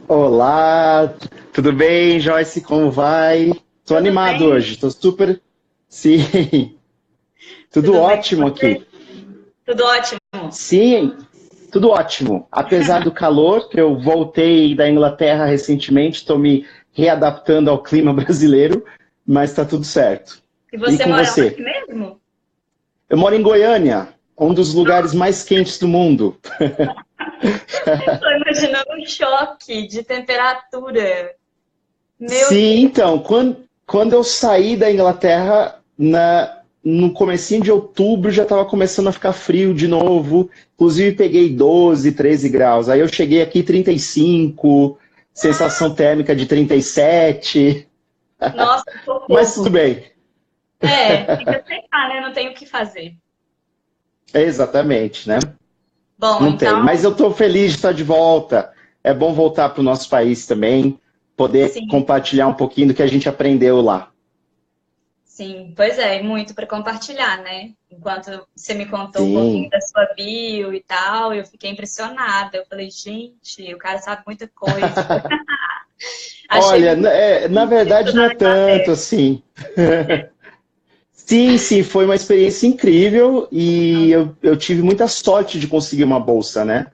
Olá, tudo bem, Joyce? Como vai? Tô Tudo animado bem? hoje, tô super. Sim, tudo Tudo bem com ótimo você? aqui. Tudo ótimo. Sim, tudo ótimo. Apesar do calor, que eu voltei da Inglaterra recentemente, estou me readaptando ao clima brasileiro, mas tá tudo certo. E E você com mora onde você? mesmo? Eu moro em Goiânia, um dos lugares mais quentes do mundo. Estou imaginando um choque de temperatura. Meu Sim, Deus. então, quando eu saí da Inglaterra, no comecinho de outubro já estava começando a ficar frio de novo. Inclusive peguei 12, 13 graus. Aí eu cheguei aqui 35, sensação térmica de 37, Nossa, mas tudo socorro. bem. É, tem que aceitar, né? Não tem o que fazer. É exatamente, né? Bom, Não tem. Mas então, eu estou feliz de estar de volta. É bom voltar para o nosso país também, poder sim, compartilhar um pouquinho do que a gente aprendeu lá. sim. Pois é, e muito para compartilhar, né? Enquanto você me contou um pouquinho Sim. da sua bio e tal, eu fiquei impressionada. Eu falei, gente, o cara sabe muita coisa. Achei Olha, muito na difícil verdade não estudar é na Inglaterra. tanto assim. Sim, sim, foi uma experiência incrível e eu tive muita sorte de conseguir uma bolsa, né?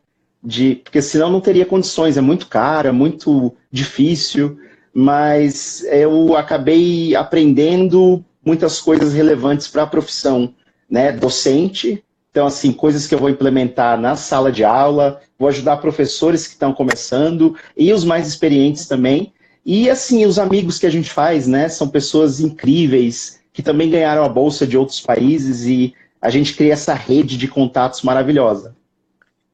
Porque senão não teria condições, é muito cara, muito difícil, mas eu acabei aprendendo muitas coisas relevantes para a profissão, né? Docente, então assim, coisas que eu vou implementar na sala de aula, vou ajudar professores que estão começando e os mais experientes também. E assim, os amigos que a gente faz, né, são pessoas incríveis que também ganharam a bolsa de outros países e a gente cria essa rede de contatos maravilhosa.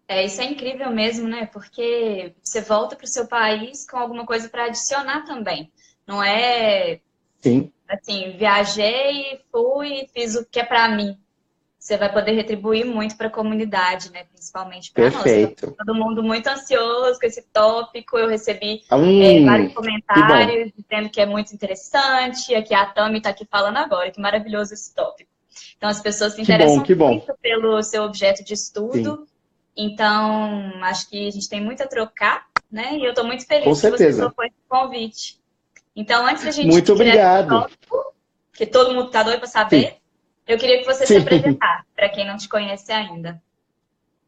É, isso é incrível mesmo, né? Porque você volta para o seu país com alguma coisa para adicionar também. Não é Sim, assim, viajei, fui, fiz o que é para mim. Você vai poder retribuir muito para a comunidade, né? Principalmente para nós. Tá perfeito. todo mundo muito ansioso com esse tópico. Eu recebi vários Que bom, comentários dizendo que é muito interessante. Aqui a Tami está aqui falando agora, que maravilhoso esse tópico. Então, as pessoas se que bom, interessam que bom. muito pelo seu objeto de Sim, estudo. Então, acho que a gente tem muito a trocar, né? E eu estou muito com feliz que você certeza. topou esse convite. Então, antes da gente Muito ir direto ao obrigado. tópico, que todo mundo está doido para Sim, saber, eu queria que você se sim. apresentasse, para quem não te conhece ainda.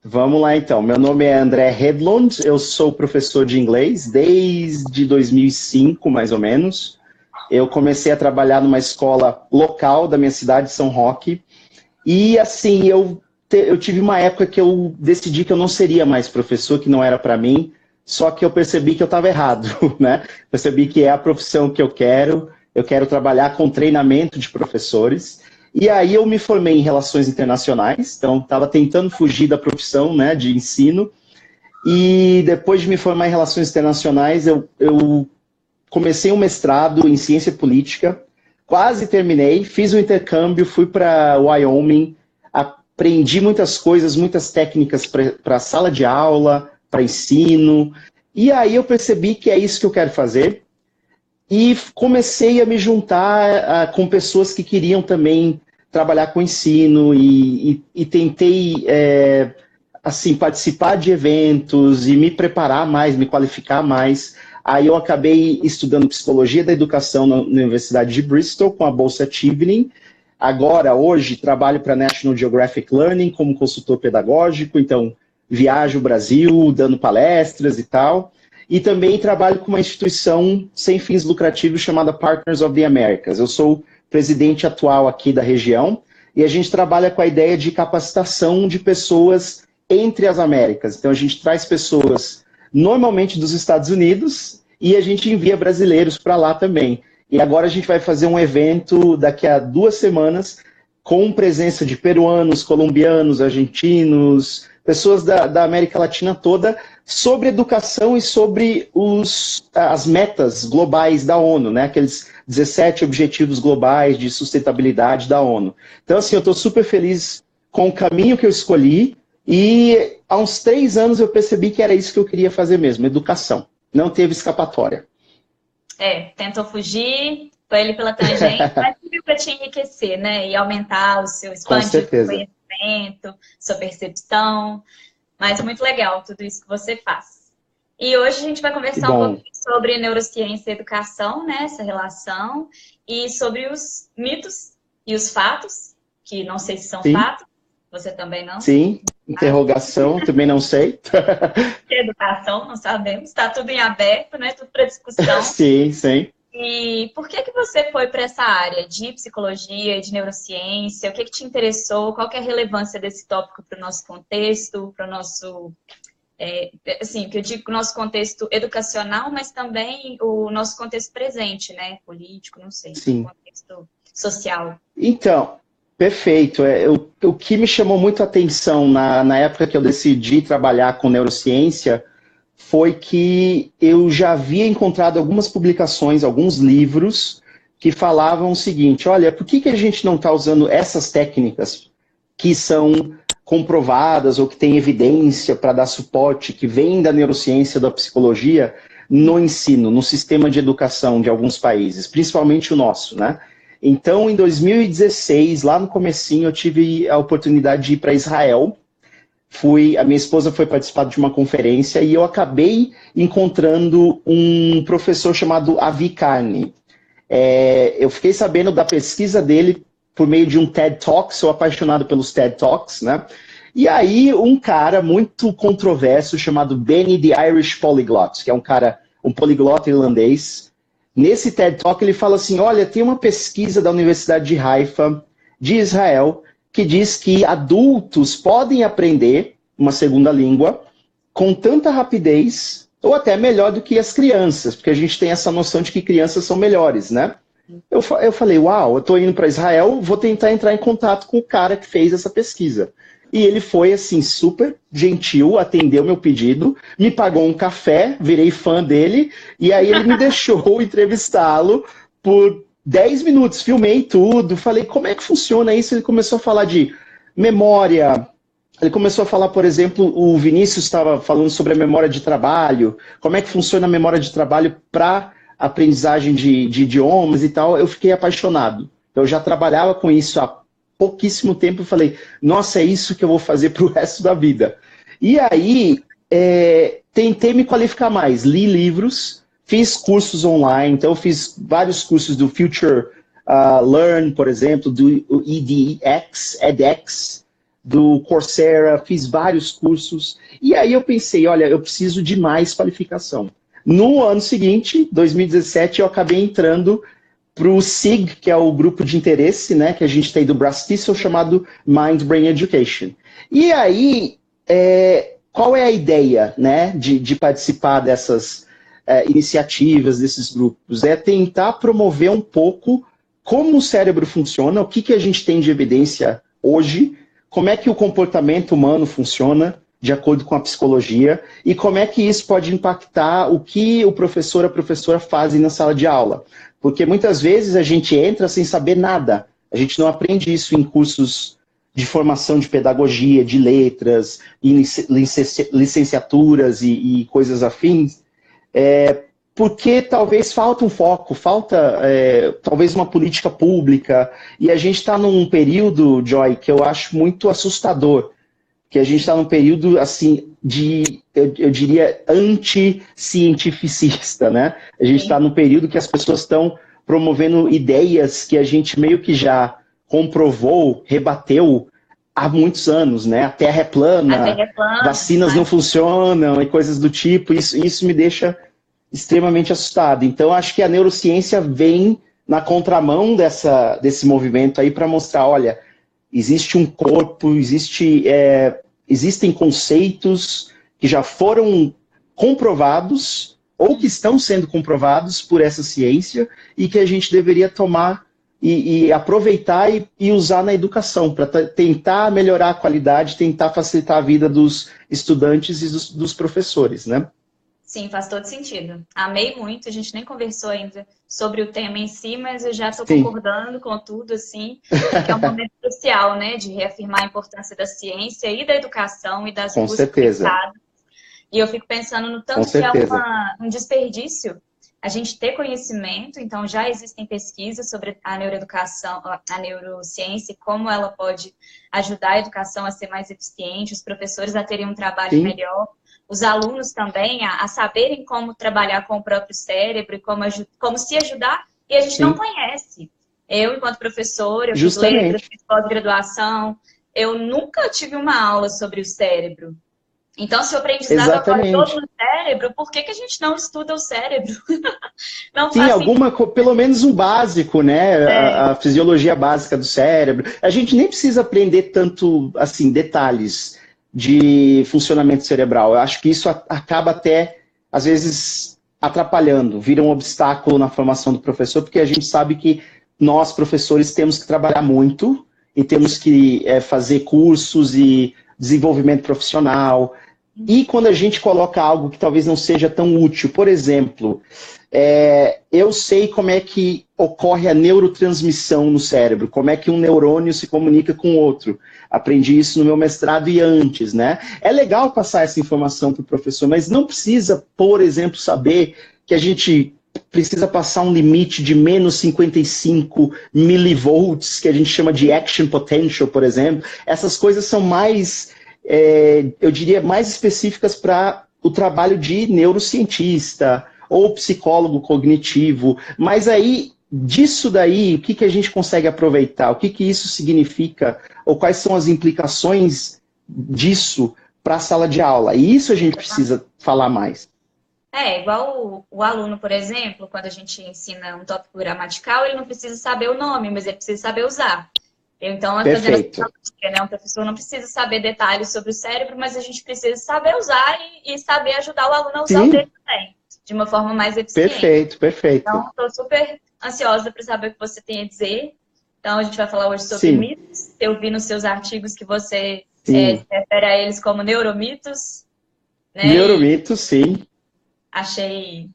Vamos lá então. Meu nome é André Hedlund, eu sou professor de inglês desde 2005, mais ou menos. Eu comecei a trabalhar numa escola local da minha cidade, São Roque. E assim, eu tive uma época que eu decidi que eu não seria mais professor, que não era para mim, só que eu percebi que eu estava errado, né? Percebi que é a profissão que eu quero trabalhar com treinamento de professores. E aí eu me formei em relações internacionais, então estava tentando fugir da profissão, né, de ensino. E depois de me formar em relações internacionais, eu comecei um mestrado em ciência política, quase terminei, fiz o intercâmbio, fui para Wyoming, aprendi muitas coisas, muitas técnicas para sala de aula, para ensino, e aí eu percebi que é isso que eu quero fazer, e comecei a me juntar com pessoas que queriam também trabalhar com ensino, e tentei assim, participar de eventos e me preparar mais, me qualificar mais. Aí eu acabei estudando psicologia da educação na Universidade de Bristol com a bolsa Chevening. Agora, hoje, trabalho para a National Geographic Learning como consultor pedagógico, então viajo o Brasil dando palestras e tal. E também trabalho com uma instituição sem fins lucrativos chamada Partners of the Americas. Eu sou presidente atual aqui da região e a gente trabalha com a ideia de capacitação de pessoas entre as Américas. Então a gente traz pessoas normalmente dos Estados Unidos e a gente envia brasileiros para lá também. E agora a gente vai fazer um evento daqui a 2 semanas com presença de peruanos, colombianos, argentinos, pessoas da América Latina toda, sobre educação e sobre as metas globais da ONU, né? Aqueles 17 objetivos globais de sustentabilidade da ONU. Então, assim, eu estou super feliz com o caminho que eu escolhi e há uns 3 anos eu percebi que era isso que eu queria fazer mesmo, educação. Não teve escapatória. Tentou fugir, foi ele pela tangente, mas serviu para te enriquecer, né? E aumentar o seu, Com expandir o seu certeza. conhecimento, sua percepção. Mas muito legal tudo isso que você faz. E hoje a gente vai Que conversar um bom. pouquinho sobre neurociência e educação, né? Essa relação, e sobre os mitos e os fatos, que não sei se são Sim, fatos, você também não. sim. Interrogação, também não sei. Educação, não sabemos, está tudo em aberto, né? Tudo para discussão. Sim, sim. E por que que você foi para essa área de psicologia, de neurociência? O que que te interessou? Qual que é a relevância desse tópico para o nosso contexto, para o nosso, assim, que eu digo o nosso contexto educacional, mas também o nosso contexto presente, né? Político, não sei, Sim. contexto social. Então, perfeito. O que me chamou muito a atenção na época que eu decidi trabalhar com neurociência foi que eu já havia encontrado algumas publicações, alguns livros, que falavam o seguinte: olha, por que a gente não está usando essas técnicas que são comprovadas ou que têm evidência para dar suporte, que vem da neurociência, da psicologia, no ensino, no sistema de educação de alguns países, principalmente o nosso, né? Então, em 2016, lá no comecinho, eu tive a oportunidade de ir para Israel. A minha esposa foi participar de uma conferência e eu acabei encontrando um professor chamado Avi Carney. Eu fiquei sabendo da pesquisa dele por meio de um TED Talk, sou apaixonado pelos TED Talks, né? E aí um cara muito controverso chamado Benny the Irish Polyglot, que é um cara, um poliglota irlandês. Nesse TED Talk ele fala assim, olha, tem uma pesquisa da Universidade de Haifa, de Israel, que diz que adultos podem aprender uma segunda língua com tanta rapidez, ou até melhor do que as crianças, porque a gente tem essa noção de que crianças são melhores, né? Eu falei, uau, eu estou indo para Israel, vou tentar entrar em contato com o cara que fez essa pesquisa. E ele foi, assim, super gentil, atendeu meu pedido, me pagou um café, virei fã dele, e aí ele me deixou entrevistá-lo por 10 minutos, filmei tudo, falei, como é que funciona isso? Ele começou a falar de memória, ele começou a falar, por exemplo, o Vinícius estava falando sobre a memória de trabalho, como é que funciona a memória de trabalho para aprendizagem de idiomas e tal. Eu fiquei apaixonado. Eu já trabalhava com isso há pouquíssimo tempo e falei, nossa, é isso que eu vou fazer para o resto da vida. E aí, tentei me qualificar mais, li livros, fiz cursos online, então eu fiz vários cursos do Future Learn, por exemplo, do edX, do Coursera, fiz vários cursos, e aí eu pensei, olha, eu preciso de mais qualificação. No ano seguinte, 2017, eu acabei entrando para o SIG, que é o grupo de interesse, né, que a gente tem do Brás Tissot, chamado Mind Brain Education. E aí, qual é a ideia, né, de participar dessas iniciativas, desses grupos? É tentar promover um pouco como o cérebro funciona, o que a gente tem de evidência hoje, como é que o comportamento humano funciona, de acordo com a psicologia, e como é que isso pode impactar o que o professor, a professora fazem na sala de aula. Porque muitas vezes a gente entra sem saber nada. A gente não aprende isso em cursos de formação de pedagogia, de letras, licenciaturas e coisas afins, porque talvez falta um foco, falta talvez uma política pública, e a gente está num período, Joy, que eu acho muito assustador, que a gente está num período, assim, eu diria, anti-cientificista, né? A gente está num período que as pessoas estão promovendo ideias que a gente meio que já comprovou, rebateu há muitos anos, né? A Terra é plana, vacinas não funcionam e coisas do tipo. Isso me deixa extremamente assustado. Então, acho que a neurociência vem na contramão desse movimento aí para mostrar, olha, existe um corpo, existem conceitos que já foram comprovados ou que estão sendo comprovados por essa ciência e que a gente deveria tomar e aproveitar e usar na educação para tentar melhorar a qualidade, tentar facilitar a vida dos estudantes e dos professores, né? Sim, faz todo sentido. Amei muito, a gente nem conversou ainda sobre o tema em si, mas eu já estou concordando com tudo, assim, que é um momento crucial, né, de reafirmar a importância da ciência e da educação e das duas conectadas. E eu fico pensando no tanto que é um desperdício a gente ter conhecimento, então já existem pesquisas sobre a neuroeducação, a neurociência, e como ela pode ajudar a educação a ser mais eficiente, os professores a terem um trabalho melhor, os alunos também a saberem como trabalhar com o próprio cérebro e como se ajudar, e a gente Sim. não conhece. Eu, enquanto professora, eu fiz Justamente. letras, fiz pós-graduação, eu nunca tive uma aula sobre o cérebro. Então, se o aprendizado ocorre todo no cérebro, por que a gente não estuda o cérebro? Não Sim, faz pelo menos um básico, né? A fisiologia básica do cérebro. A gente nem precisa aprender tanto, assim, detalhes de funcionamento cerebral. Eu acho que isso acaba até, às vezes, atrapalhando, vira um obstáculo na formação do professor, porque a gente sabe que nós, professores, temos que trabalhar muito e temos que fazer cursos e desenvolvimento profissional. E quando a gente coloca algo que talvez não seja tão útil, por exemplo, eu sei como é que ocorre a neurotransmissão no cérebro, como é que um neurônio se comunica com o outro. Aprendi isso no meu mestrado e antes, né? É legal passar essa informação para o professor, mas não precisa, por exemplo, saber que a gente precisa passar um limite de menos 55 milivolts, que a gente chama de action potential, por exemplo. Essas coisas são mais, eu diria, mais específicas para o trabalho de neurocientista ou psicólogo cognitivo. Mas aí, disso daí, o que a gente consegue aproveitar? O que isso significa? Ou quais são as implicações disso para a sala de aula? E isso a gente precisa falar mais. Igual o aluno, por exemplo, quando a gente ensina um tópico gramatical, ele não precisa saber o nome, mas ele precisa saber usar. Então, fazendo essa analogia, né? Um professor não precisa saber detalhes sobre o cérebro, mas a gente precisa saber usar e saber ajudar o aluno a usar o dele também, de uma forma mais eficiente. Perfeito. Então, estou super ansiosa para saber o que você tem a dizer. Então, a gente vai falar hoje sobre mitos. Eu vi nos seus artigos que você se refere a eles como neuromitos. Né? Neuromitos, sim. Achei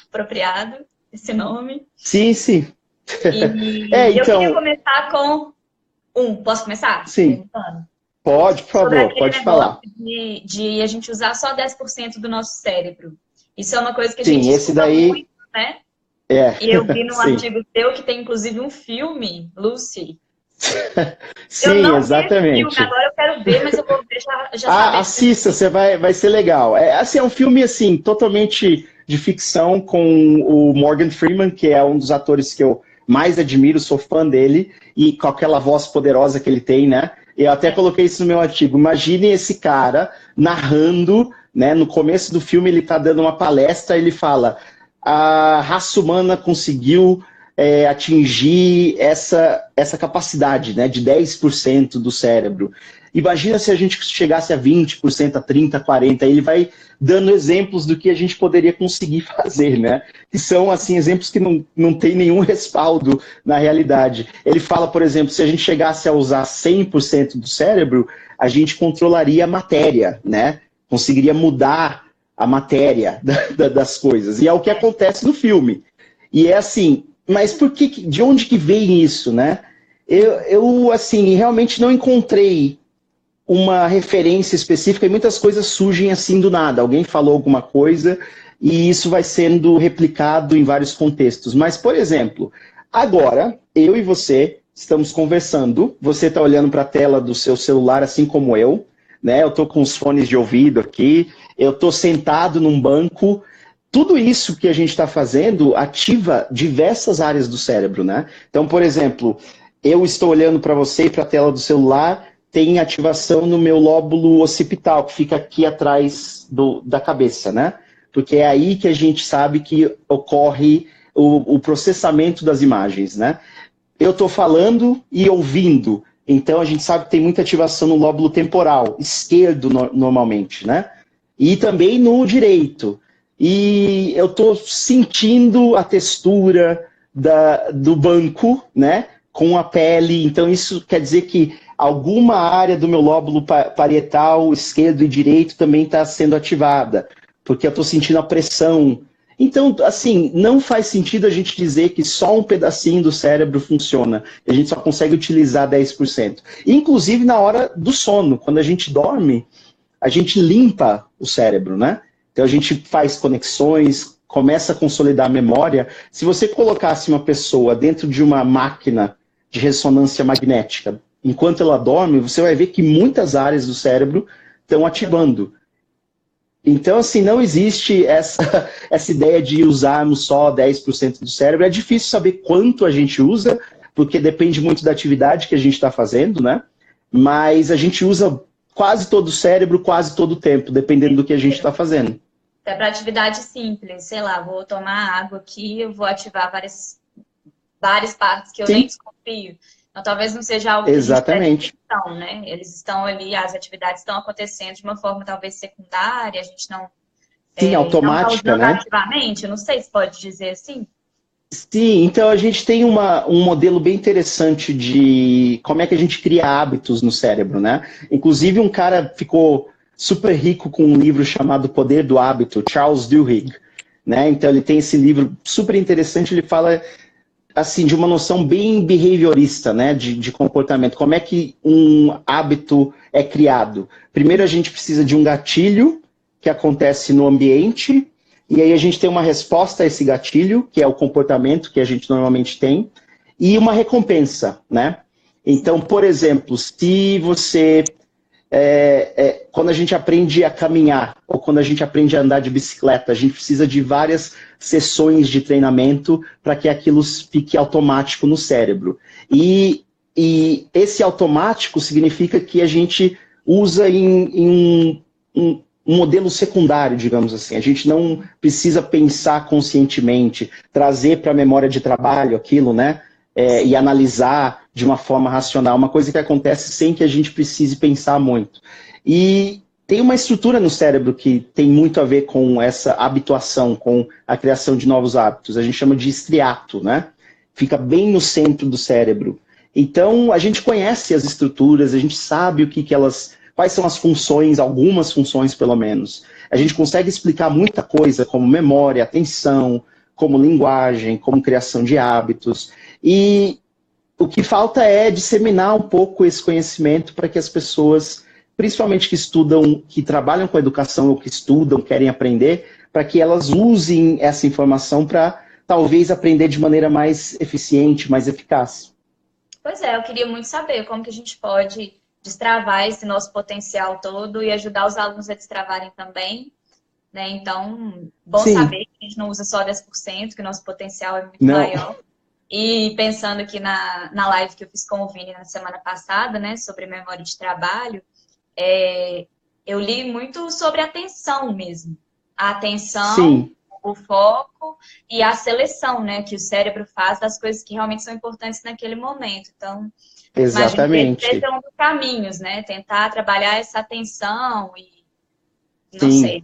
apropriado esse nome. Sim. Eu queria começar com Posso começar? Sim. Pode, por favor, pode falar. De a gente usar só 10% do nosso cérebro. Isso é uma coisa que a gente estuda muito, né? E eu vi num artigo seu que tem inclusive um filme, Lucy. Sim, exatamente. Vi filme, agora eu quero ver, mas eu vou ver já assista, você vai ser legal. É um filme assim, totalmente de ficção com o Morgan Freeman, que é um dos atores que eu mais admiro, sou fã dele, e com aquela voz poderosa que ele tem, né? Eu até coloquei isso no meu artigo. Imagine esse cara narrando, né? No começo do filme ele está dando uma palestra, ele fala: a raça humana conseguiu atingir essa capacidade, né, de 10% do cérebro. Imagina se a gente chegasse a 20%, a 30%, a 40%. Ele vai dando exemplos do que a gente poderia conseguir fazer, né? Que são, assim, exemplos que não tem nenhum respaldo na realidade. Ele fala, por exemplo, se a gente chegasse a usar 100% do cérebro, a gente controlaria a matéria, né? Conseguiria mudar a matéria das coisas. E é o que acontece no filme. E é assim, mas de onde que vem isso, né? Eu assim, realmente não encontrei uma referência específica e muitas coisas surgem assim do nada. Alguém falou alguma coisa e isso vai sendo replicado em vários contextos. Mas, por exemplo, agora, eu e você estamos conversando, você está olhando para a tela do seu celular assim como eu, né? Eu estou com os fones de ouvido aqui, eu estou sentado num banco. Tudo isso que a gente está fazendo ativa diversas áreas do cérebro, né? Então, por exemplo, eu estou olhando para você e para a tela do celular, tem ativação no meu lóbulo occipital, que fica aqui atrás da cabeça, né? Porque é aí que a gente sabe que ocorre o processamento das imagens, né? Eu estou falando e ouvindo, então a gente sabe que tem muita ativação no lóbulo temporal, esquerdo normalmente, né? E também no direito. E eu estou sentindo a textura do banco, né, com a pele. Então isso quer dizer que alguma área do meu lóbulo parietal, esquerdo e direito, também está sendo ativada, porque eu estou sentindo a pressão. Então, assim, não faz sentido a gente dizer que só um pedacinho do cérebro funciona. A gente só consegue utilizar 10%. Inclusive na hora do sono, quando a gente dorme, a gente limpa o cérebro, né? Então a gente faz conexões, começa a consolidar a memória. Se você colocasse uma pessoa dentro de uma máquina de ressonância magnética, enquanto ela dorme, você vai ver que muitas áreas do cérebro estão ativando. Então, assim, não existe essa ideia de usarmos só 10% do cérebro. É difícil saber quanto a gente usa, porque depende muito da atividade que a gente está fazendo, né? Mas a gente usa quase todo o cérebro, quase todo o tempo, dependendo do que a gente está fazendo. É para atividade simples, sei lá, vou tomar água aqui, eu vou ativar várias partes que eu nem desconfio. Então, talvez não seja algo que Exatamente. A gente preste atenção, né? Eles estão ali, as atividades estão acontecendo de uma forma talvez secundária, a gente não Sim, automática, não está usando né? ativamente, eu não sei se pode dizer assim. Sim, então a gente tem um modelo bem interessante de como é que a gente cria hábitos no cérebro, né? Inclusive um cara ficou super rico com um livro chamado Poder do Hábito, Charles Duhigg, né? Então ele tem esse livro super interessante, ele fala assim de uma noção bem behaviorista, né? De comportamento. Como é que um hábito é criado? Primeiro a gente precisa de um gatilho que acontece no ambiente. E aí a gente tem uma resposta a esse gatilho, que é o comportamento que a gente normalmente tem, e uma recompensa, né? Então, por exemplo, se você... quando a gente aprende a caminhar, ou quando a gente aprende a andar de bicicleta, a gente precisa de várias sessões de treinamento para que aquilo fique automático no cérebro. E esse automático significa que a gente usa em um modelo secundário, digamos assim. A gente não precisa pensar conscientemente, trazer para a memória de trabalho aquilo, né? E analisar de uma forma racional, uma coisa que acontece sem que a gente precise pensar muito. E tem uma estrutura no cérebro que tem muito a ver com essa habituação, com a criação de novos hábitos. A gente chama de estriato, né? Fica bem no centro do cérebro. Então, a gente conhece as estruturas, a gente sabe o que elas... Quais são as funções, algumas funções pelo menos. A gente consegue explicar muita coisa, como memória, atenção, como linguagem, como criação de hábitos. E o que falta é disseminar um pouco esse conhecimento para que as pessoas, principalmente que estudam, que trabalham com educação ou que estudam, querem aprender, para que elas usem essa informação para talvez aprender de maneira mais eficiente, mais eficaz. Pois é, eu queria muito saber como que a gente pode destravar esse nosso potencial todo e ajudar os alunos a destravarem também, né? Então, bom saber que a gente não usa só 10%, que o nosso potencial é muito maior. E pensando aqui na live que eu fiz com o Vini na semana passada, né, sobre memória de trabalho, eu li muito sobre a atenção mesmo. A atenção, o foco e a seleção, né, que o cérebro faz das coisas que realmente são importantes naquele momento. Então, exatamente. Imagino que esse é um dos caminhos, né? Tentar trabalhar essa atenção e não sei.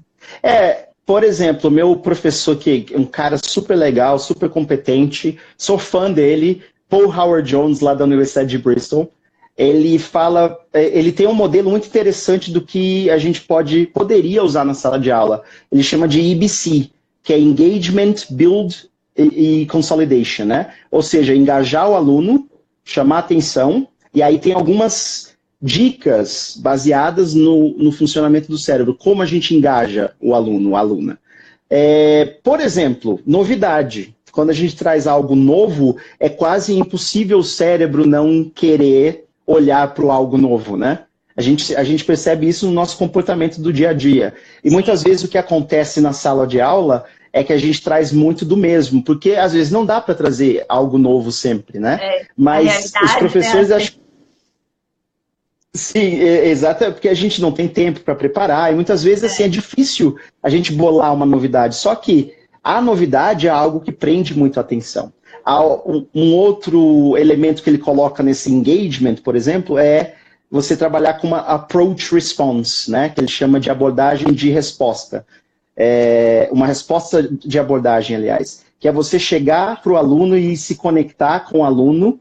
Por exemplo, meu professor, que é um cara super legal, super competente, sou fã dele, Paul Howard Jones, lá da Universidade de Bristol. Ele tem um modelo muito interessante do que a gente poderia usar na sala de aula. Ele chama de EBC, que é Engagement, Build e Consolidation, né? Ou seja, engajar o aluno, chamar atenção, e aí tem algumas dicas baseadas no funcionamento do cérebro, como a gente engaja o aluno, a aluna. Por exemplo, novidade. Quando a gente traz algo novo, é quase impossível o cérebro não querer olhar para o algo novo, né? A gente percebe isso no nosso comportamento do dia a dia. E muitas vezes o que acontece na sala de aula é que a gente traz muito do mesmo, porque às vezes não dá para trazer algo novo sempre, né? Mas os professores acham... Sim, exato, porque a gente não tem tempo para preparar, e muitas vezes assim, é difícil a gente bolar uma novidade. Só que a novidade é algo que prende muito a atenção. Um outro elemento que ele coloca nesse engagement, por exemplo, é você trabalhar com uma approach response, né? Que ele chama de abordagem de resposta. Uma resposta de abordagem, aliás, que é você chegar para o aluno e se conectar com o aluno,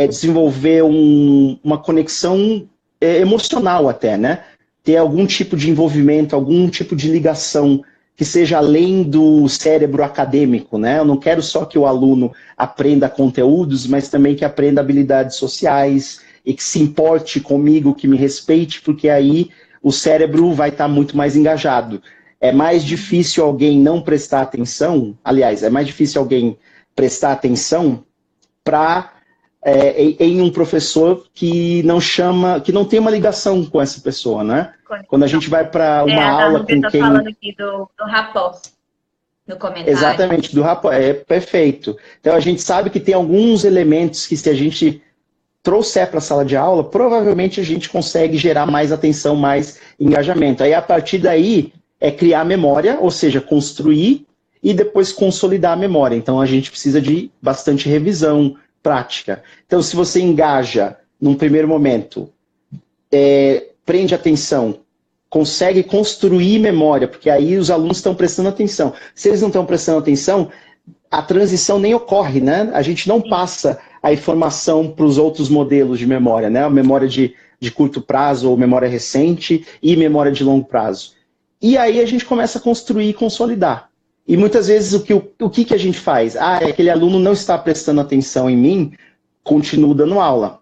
desenvolver uma conexão emocional até, né? Ter algum tipo de envolvimento, algum tipo de ligação que seja além do cérebro acadêmico, né? Eu não quero só que o aluno aprenda conteúdos, mas também que aprenda habilidades sociais e que se importe comigo, que me respeite, porque aí o cérebro vai estar muito mais engajado. É mais difícil alguém não prestar atenção, aliás, é mais difícil alguém prestar atenção para em um professor que não chama, que não tem uma ligação com essa pessoa, né? Quando a gente vai para uma aula com quem... falando aqui do rapport, no comentário. Exatamente, do rapport, é perfeito. Então a gente sabe que tem alguns elementos que, se a gente trouxer para a sala de aula, provavelmente a gente consegue gerar mais atenção, mais engajamento. Aí, a partir daí, é criar memória, ou seja, construir e depois consolidar a memória. Então, a gente precisa de bastante revisão prática. Então, se você engaja num primeiro momento, prende atenção, consegue construir memória, porque aí os alunos estão prestando atenção. Se eles não estão prestando atenção, a transição nem ocorre, né? A gente não passa a informação para os outros modelos de memória, né? A memória de curto prazo ou memória recente e memória de longo prazo. E aí a gente começa a construir e consolidar. E muitas vezes o que a gente faz? Aquele aluno não está prestando atenção em mim, continuo dando aula.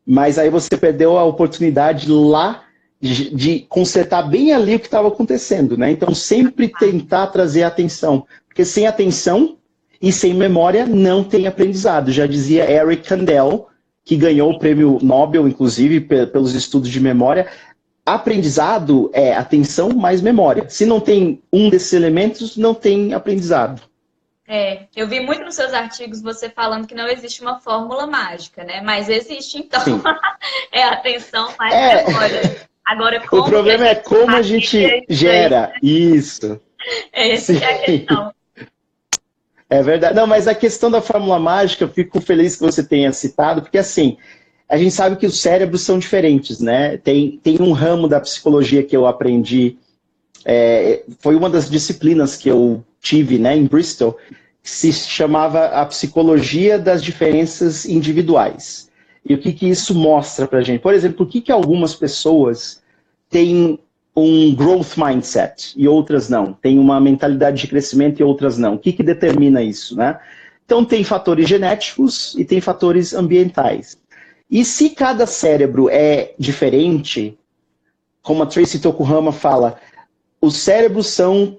Mas aí você perdeu a oportunidade lá de consertar bem ali o que estava acontecendo, né? Então sempre tentar trazer atenção. Porque sem atenção e sem memória não tem aprendizado. Já dizia Eric Kandel, que ganhou o prêmio Nobel, inclusive, pelos estudos de memória. Aprendizado é atenção mais memória. Se não tem um desses elementos, não tem aprendizado. Eu vi muito nos seus artigos você falando que não existe uma fórmula mágica, né? Mas existe, então. É atenção mais memória. Agora, o problema é como a gente gera isso. Essa é a questão. É verdade. Não, mas a questão da fórmula mágica, eu fico feliz que você tenha citado, porque assim, a gente sabe que os cérebros são diferentes, né? Tem um ramo da psicologia que eu aprendi, foi uma das disciplinas que eu tive, né, em Bristol, que se chamava a psicologia das diferenças individuais. E o que isso mostra pra gente? Por exemplo, por que algumas pessoas têm um growth mindset e outras não? Tem uma mentalidade de crescimento e outras não. O que determina isso, né? Então tem fatores genéticos e tem fatores ambientais. E se cada cérebro é diferente, como a Tracy Tokuhama fala, os cérebros são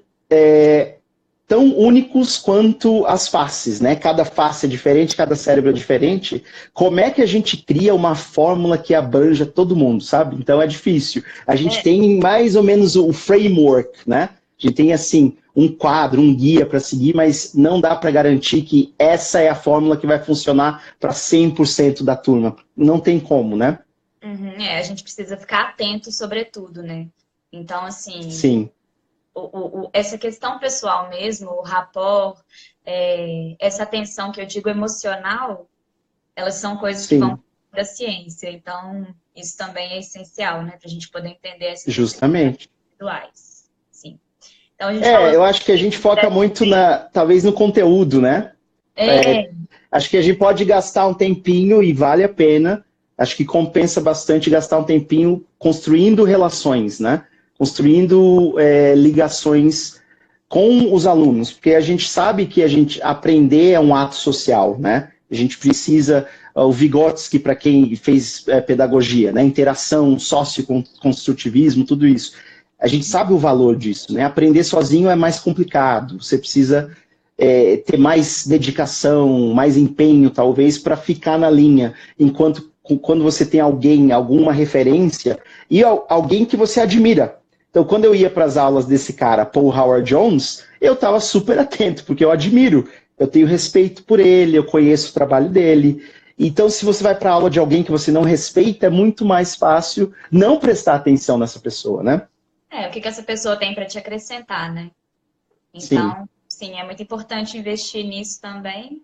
tão únicos quanto as faces, né? Cada face é diferente, cada cérebro é diferente. Como é que a gente cria uma fórmula que abranja todo mundo, sabe? Então é difícil. A gente tem mais ou menos o framework, né? A gente tem, assim, um quadro, um guia para seguir, mas não dá para garantir que essa é a fórmula que vai funcionar para 100% da turma. Não tem como, né? A gente precisa ficar atento sobretudo, né? Então, assim... Sim. Essa questão pessoal mesmo, o rapport, essa atenção que eu digo emocional, elas são coisas que vão da ciência. Então, isso também é essencial, né? Para a gente poder entender essas justamente individuais. Sim. Então, a gente eu acho que a gente foca muito, talvez, no conteúdo, né? Acho que a gente pode gastar um tempinho e vale a pena. Acho que compensa bastante gastar um tempinho construindo relações, né? Construindo ligações com os alunos, porque a gente sabe que aprender é um ato social, né? A gente precisa, o Vygotsky, para quem fez pedagogia, né? Interação, socioconstrutivismo, tudo isso. A gente sabe o valor disso, né? Aprender sozinho é mais complicado, você precisa ter mais dedicação, mais empenho, talvez, para ficar na linha, enquanto quando você tem alguma referência, e alguém que você admira. Então, quando eu ia para as aulas desse cara, Paul Howard Jones, eu estava super atento, porque eu admiro, eu tenho respeito por ele, eu conheço o trabalho dele. Então, se você vai para a aula de alguém que você não respeita, é muito mais fácil não prestar atenção nessa pessoa, né? O que essa pessoa tem para te acrescentar, né? Então, sim, é muito importante investir nisso também.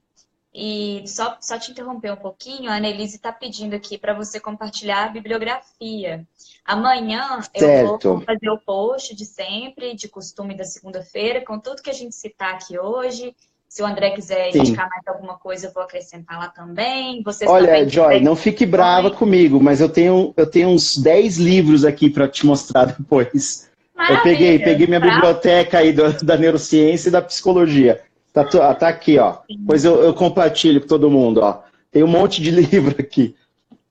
E só te interromper um pouquinho, a Annelise está pedindo aqui para você compartilhar a bibliografia. Amanhã eu vou fazer o post de sempre, de costume da segunda-feira, com tudo que a gente citar aqui hoje. Se o André quiser indicar mais alguma coisa, eu vou acrescentar lá também. Olha, Joy, não fique brava comigo, mas eu tenho uns 10 livros aqui para te mostrar depois. Maravilha, eu peguei minha biblioteca aí da neurociência e da psicologia. Tá aqui, ó. Depois eu compartilho com todo mundo, ó. Tem um monte de livro aqui.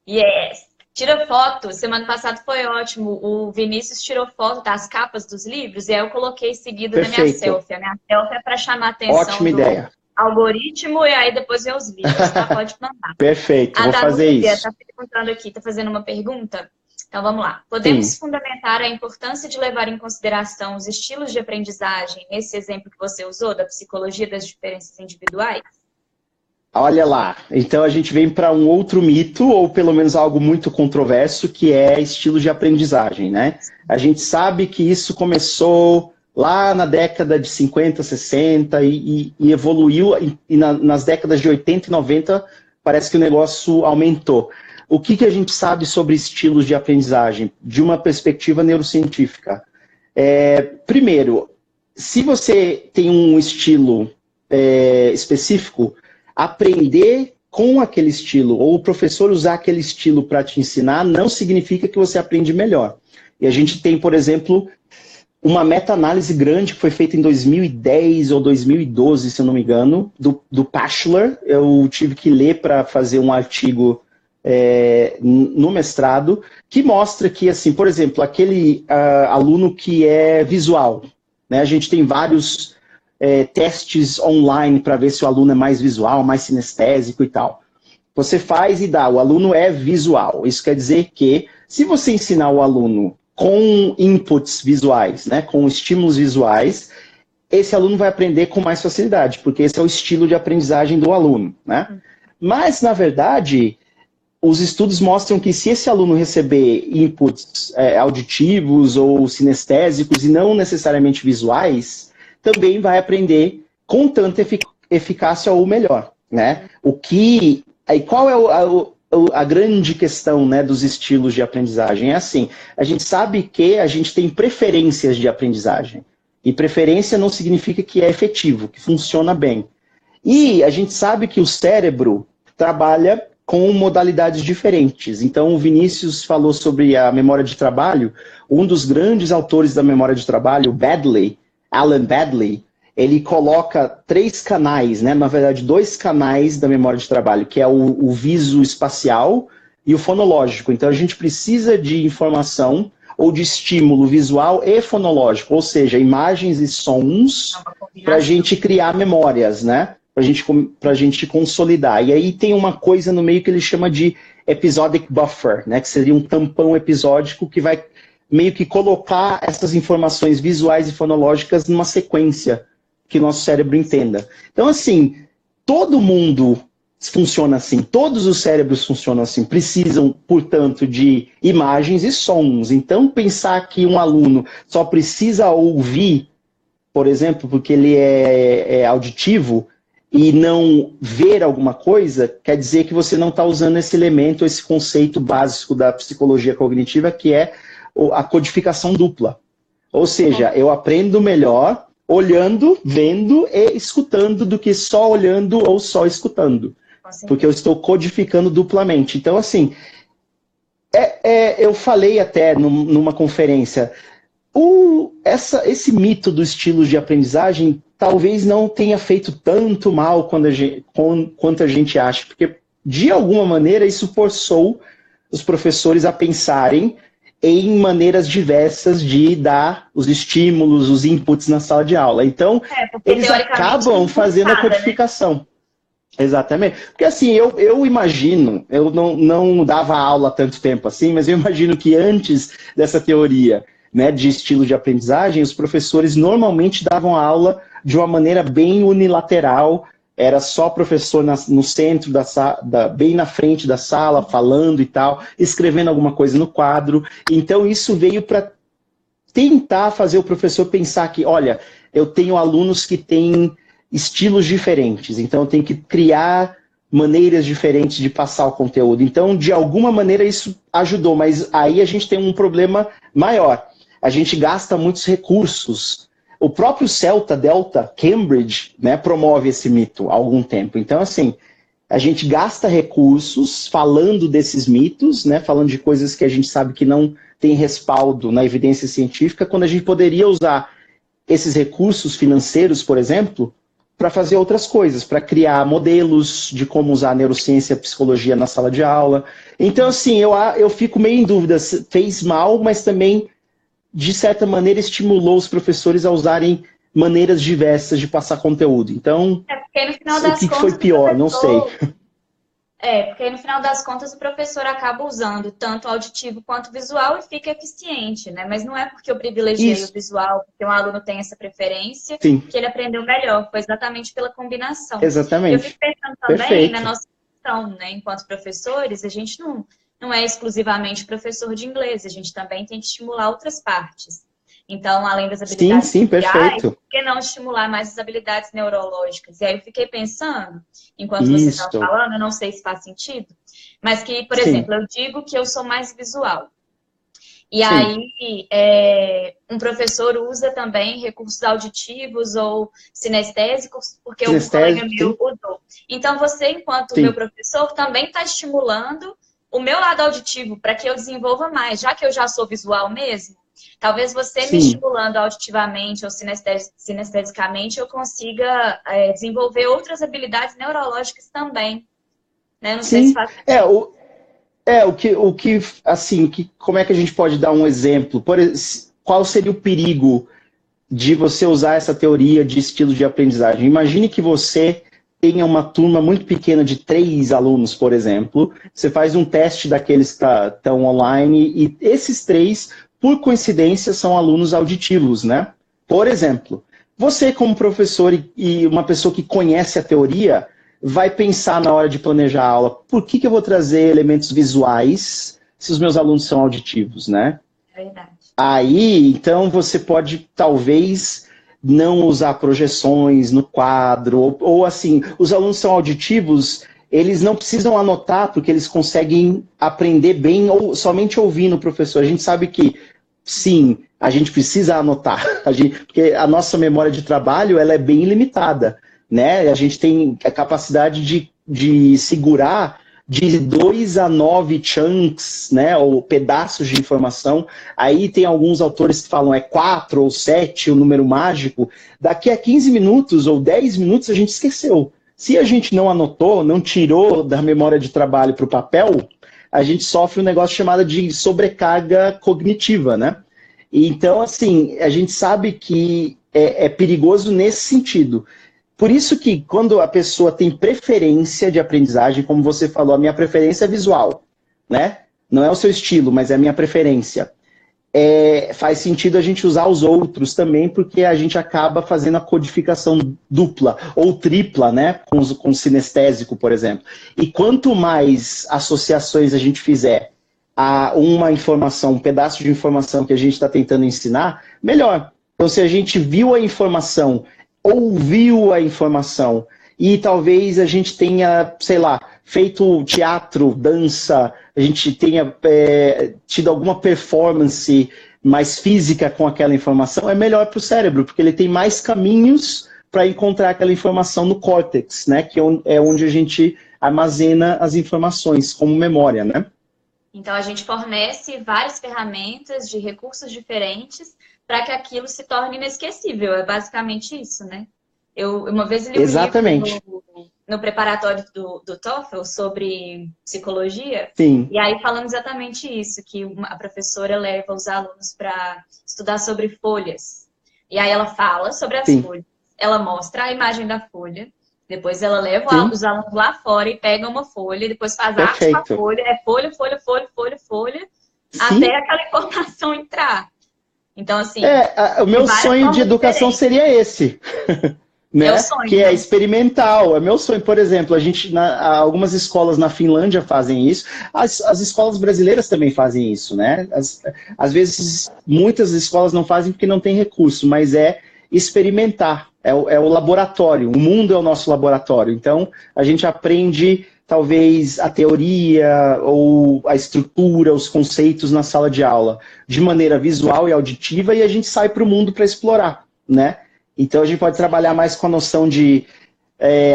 Yes! Tira foto. Semana passada foi ótimo. O Vinícius tirou foto das capas dos livros e aí eu coloquei seguido na minha selfie. A minha selfie é para chamar a atenção ideia. algoritmo e aí depois vem os vídeos, tá? Pode mandar. Perfeito, vou fazer isso. Está perguntando aqui, está fazendo uma pergunta. Então, vamos lá. Podemos Sim. fundamentar a importância de levar em consideração os estilos de aprendizagem nesse exemplo que você usou, da psicologia das diferenças individuais? Olha lá, então a gente vem para um outro mito, ou pelo menos algo muito controverso, que é estilo de aprendizagem, né? A gente sabe que isso começou lá na década de 50, 60 e evoluiu, e nas décadas de 80 e 90 parece que o negócio aumentou. O que a gente sabe sobre estilos de aprendizagem, de uma perspectiva neurocientífica? Primeiro, se você tem um estilo específico, aprender com aquele estilo, ou o professor usar aquele estilo para te ensinar, não significa que você aprende melhor. E a gente tem, por exemplo, uma meta-análise grande que foi feita em 2010 ou 2012, se eu não me engano, do Pashler. Eu tive que ler para fazer um artigo no mestrado, que mostra que, assim, por exemplo, aquele aluno que é visual, né? A gente tem vários testes online para ver se o aluno é mais visual, mais sinestésico e tal. Você faz e dá, o aluno é visual. Isso quer dizer que, se você ensinar o aluno com inputs visuais, né, com estímulos visuais, esse aluno vai aprender com mais facilidade, porque esse é o estilo de aprendizagem do aluno, né? Mas, na verdade, os estudos mostram que se esse aluno receber inputs auditivos ou sinestésicos e não necessariamente visuais, também vai aprender com tanta eficácia ou melhor, né? Qual é a grande questão, né, dos estilos de aprendizagem? É assim, a gente sabe que a gente tem preferências de aprendizagem. E preferência não significa que é efetivo, que funciona bem. E a gente sabe que o cérebro trabalha com modalidades diferentes. Então, o Vinícius falou sobre a memória de trabalho. Um dos grandes autores da memória de trabalho, Alan Baddeley, ele coloca 3 canais, né? Na verdade, 2 canais da memória de trabalho, que é o visoespacial e o fonológico. Então, a gente precisa de informação ou de estímulo visual e fonológico, ou seja, imagens e sons para a gente criar memórias, né? Para a gente consolidar. E aí tem uma coisa no meio que ele chama de episodic buffer, né? Que seria um tampão episódico que vai meio que colocar essas informações visuais e fonológicas numa sequência que nosso cérebro entenda. Então, assim, todo mundo funciona assim, todos os cérebros funcionam assim, precisam, portanto, de imagens e sons. Então, pensar que um aluno só precisa ouvir, por exemplo, porque ele é auditivo, e não ver alguma coisa, quer dizer que você não está usando esse elemento, esse conceito básico da psicologia cognitiva, que é a codificação dupla. Ou seja, eu aprendo melhor olhando, vendo e escutando do que só olhando ou só escutando. Porque eu estou codificando duplamente. Então, assim, eu falei até numa conferência, esse mito do estilo de aprendizagem talvez não tenha feito tanto mal quanto a gente acha, porque, de alguma maneira, isso forçou os professores a pensarem em maneiras diversas de dar os estímulos, os inputs na sala de aula. Então, eles acabam fazendo a codificação. Né? Exatamente. Porque assim, eu imagino, eu não dava aula há tanto tempo assim, mas eu imagino que antes dessa teoria, né, de estilo de aprendizagem, os professores normalmente davam aula de uma maneira bem unilateral, era só o professor no centro bem na frente da sala, falando e tal, escrevendo alguma coisa no quadro. Então isso veio para tentar fazer o professor pensar que, olha, eu tenho alunos que têm estilos diferentes, então eu tenho que criar maneiras diferentes de passar o conteúdo. Então, de alguma maneira, isso ajudou, mas aí a gente tem um problema maior. A gente gasta muitos recursos. O próprio Celta, Delta, Cambridge, né, promove esse mito há algum tempo. Então, assim, a gente gasta recursos falando desses mitos, né, falando de coisas que a gente sabe que não tem respaldo na evidência científica, quando a gente poderia usar esses recursos financeiros, por exemplo, para fazer outras coisas, para criar modelos de como usar a neurociência e a psicologia na sala de aula. Então, assim, eu fico meio em dúvida, fez mal, mas também, de certa maneira, estimulou os professores a usarem maneiras diversas de passar conteúdo. Então, porque Porque no final O das que foi contas, o pior? Não sei. professor. Porque aí, no final das contas, o professor acaba usando tanto o auditivo quanto o visual e fica eficiente, né? Mas não é porque eu privilegiei o Isso, visual, porque um aluno tem essa preferência, sim, que ele aprendeu melhor. Foi exatamente pela combinação. E eu fico exatamente. pensando também na Perfeito. nossa função, né? Enquanto professores, a gente não é exclusivamente professor de inglês, a gente também tem que estimular outras partes. Então, além das Sim, habilidades sim, sociais, perfeito. por que não estimular mais as habilidades neurológicas? E aí eu fiquei pensando, enquanto você estava Isso, falando, eu não sei se faz sentido, mas que, por sim, exemplo, eu digo que eu sou mais visual. E sim. aí, um professor usa também recursos auditivos ou sinestésicos, porque um colega Sinestésico, meu sim, usou. Então, você, enquanto meu sim. professor, também está estimulando o meu lado auditivo para que eu desenvolva mais, já que eu já sou visual mesmo. Talvez você me Sim. estimulando auditivamente ou sinestesicamente, eu consiga desenvolver outras habilidades neurológicas também, né? Não sei se Sim. faz É, sentido. assim, como é que a gente pode dar um exemplo? Qual seria o perigo de você usar essa teoria de estilo de aprendizagem? Imagine que você tenha uma turma muito pequena de 3 alunos, por exemplo. Você faz um teste daqueles que estão online e esses 3, por coincidência, são alunos auditivos, né? Por exemplo, você como professor e uma pessoa que conhece a teoria, vai pensar na hora de planejar a aula, por que eu vou trazer elementos visuais se os meus alunos são auditivos, né? É verdade. Aí, então, você pode, talvez, não usar projeções no quadro, ou assim, os alunos são auditivos, eles não precisam anotar, porque eles conseguem aprender bem ou somente ouvindo o professor. A gente sabe que, sim, a gente precisa anotar, porque a nossa memória de trabalho ela é bem limitada, né? A gente tem a capacidade de segurar de 2 a 9 chunks, né, ou pedaços de informação. Aí tem alguns autores que falam 4 ou 7, o número mágico. Daqui a 15 minutos ou 10 minutos a gente esqueceu. Se a gente não anotou, não tirou da memória de trabalho para o papel, a gente sofre um negócio chamado de sobrecarga cognitiva, né? E então, assim, a gente sabe que é perigoso nesse sentido. Por isso que quando a pessoa tem preferência de aprendizagem, como você falou, a minha preferência é visual, né? Não é o seu estilo, mas é a minha preferência. Faz sentido a gente usar os outros também, porque a gente acaba fazendo a codificação dupla ou tripla, né? Com o sinestésico, por exemplo. E quanto mais associações a gente fizer a uma informação, um pedaço de informação que a gente está tentando ensinar, melhor. Então, se a gente viu a informação, ouviu a informação, e talvez a gente tenha, sei lá, feito teatro, dança, a gente tenha tido alguma performance mais física com aquela informação, é melhor para o cérebro, porque ele tem mais caminhos para encontrar aquela informação no córtex, né? Que é onde a gente armazena as informações como memória, né? Então, a gente fornece várias ferramentas de recursos diferentes para que aquilo se torne inesquecível. É basicamente isso, né? Eu uma vez li um livro Exatamente. no preparatório do TOEFL sobre psicologia, Sim, e aí falando exatamente isso, que a professora leva os alunos para estudar sobre folhas. E aí ela fala sobre as sim, folhas, ela mostra a imagem da folha, depois ela leva sim, os alunos lá fora e pega uma folha, depois faz arte com a perfeito. folha, é folha, folha, folha, folha, folha, até Sim, aquela informação entrar. Então, assim, o tem meu várias sonho de formas educação diferentes. seria esse. É o Né? Que sonho, é né? experimental. É meu sonho, por exemplo, algumas escolas na Finlândia fazem isso, as escolas brasileiras também fazem isso, né? Às vezes, muitas escolas não fazem porque não tem recurso, mas é experimentar, é o laboratório, o mundo é o nosso laboratório. Então, a gente aprende, talvez, a teoria ou a estrutura, os conceitos na sala de aula, de maneira visual e auditiva, e a gente sai para o mundo para explorar, né? Então a gente pode trabalhar mais com a noção de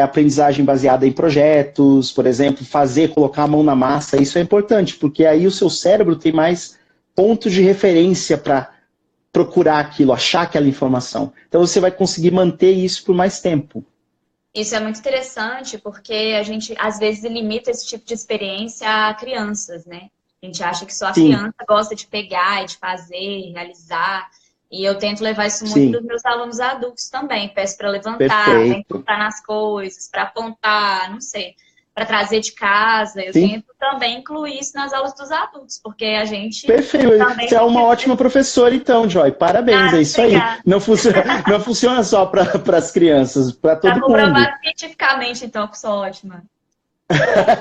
aprendizagem baseada em projetos, por exemplo, colocar a mão na massa, isso é importante, porque aí o seu cérebro tem mais pontos de referência para procurar aquilo, achar aquela informação. Então você vai conseguir manter isso por mais tempo. Isso é muito interessante porque a gente às vezes limita esse tipo de experiência a crianças, né? A gente acha que só a Sim, criança gosta de pegar e de fazer, realizar. E eu tento levar isso muito Sim. para os meus alunos adultos também. Peço para levantar, para Perfeito. encostar nas coisas, para apontar, não sei, para trazer de casa. Eu Sim. tento também incluir isso nas aulas dos adultos, porque a gente Perfeito. também Você é tem uma que... ótima professora, então, Joy. Parabéns, é isso aí. Obrigada. Não funciona só para as crianças, para Para todo mundo. comprovar cientificamente, então, que sou ótima.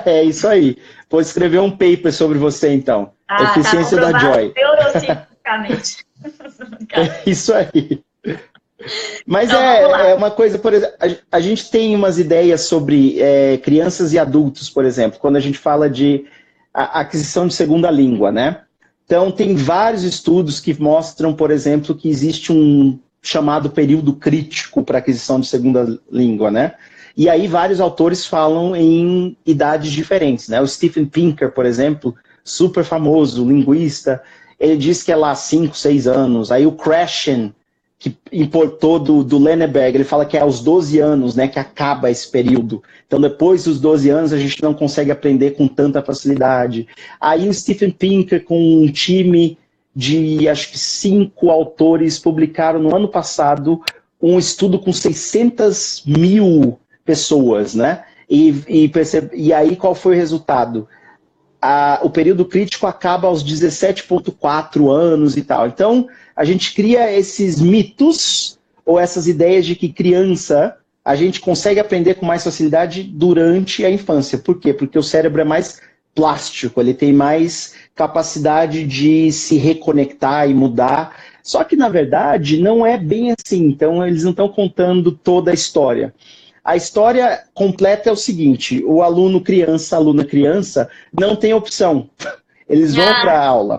É isso aí. Vou escrever um paper sobre você, então. Ah, tá Eficiência da comprovado Joy. neurocientificamente. É isso aí. Mas Então, vamos lá. é uma coisa, por exemplo, a gente tem umas ideias sobre crianças e adultos, por exemplo, quando a gente fala de aquisição de segunda língua, né? Então, tem vários estudos que mostram, por exemplo, que existe um chamado período crítico para aquisição de segunda língua, né? E aí vários autores falam em idades diferentes, né? O Steven Pinker, por exemplo, super famoso, linguista, ele diz que é lá 5, 6 anos. Aí o Krashen, que importou do Lenneberg, ele fala que é aos 12 anos, né, que acaba esse período. Então, depois dos 12 anos, a gente não consegue aprender com tanta facilidade. Aí o Steven Pinker, com um time de, acho que 5 autores, publicaram no ano passado um estudo com 600 mil pessoas, né? E aí, qual foi o resultado? O período crítico acaba aos 17,4 anos e tal. Então, a gente cria esses mitos ou essas ideias de que criança a gente consegue aprender com mais facilidade durante a infância. Por quê? Porque o cérebro é mais plástico, ele tem mais capacidade de se reconectar e mudar. Só que, na verdade, não é bem assim. Então, eles não estão contando toda a história. A história completa é o seguinte: o aluno criança, aluna criança, não tem opção. Eles vão para a aula.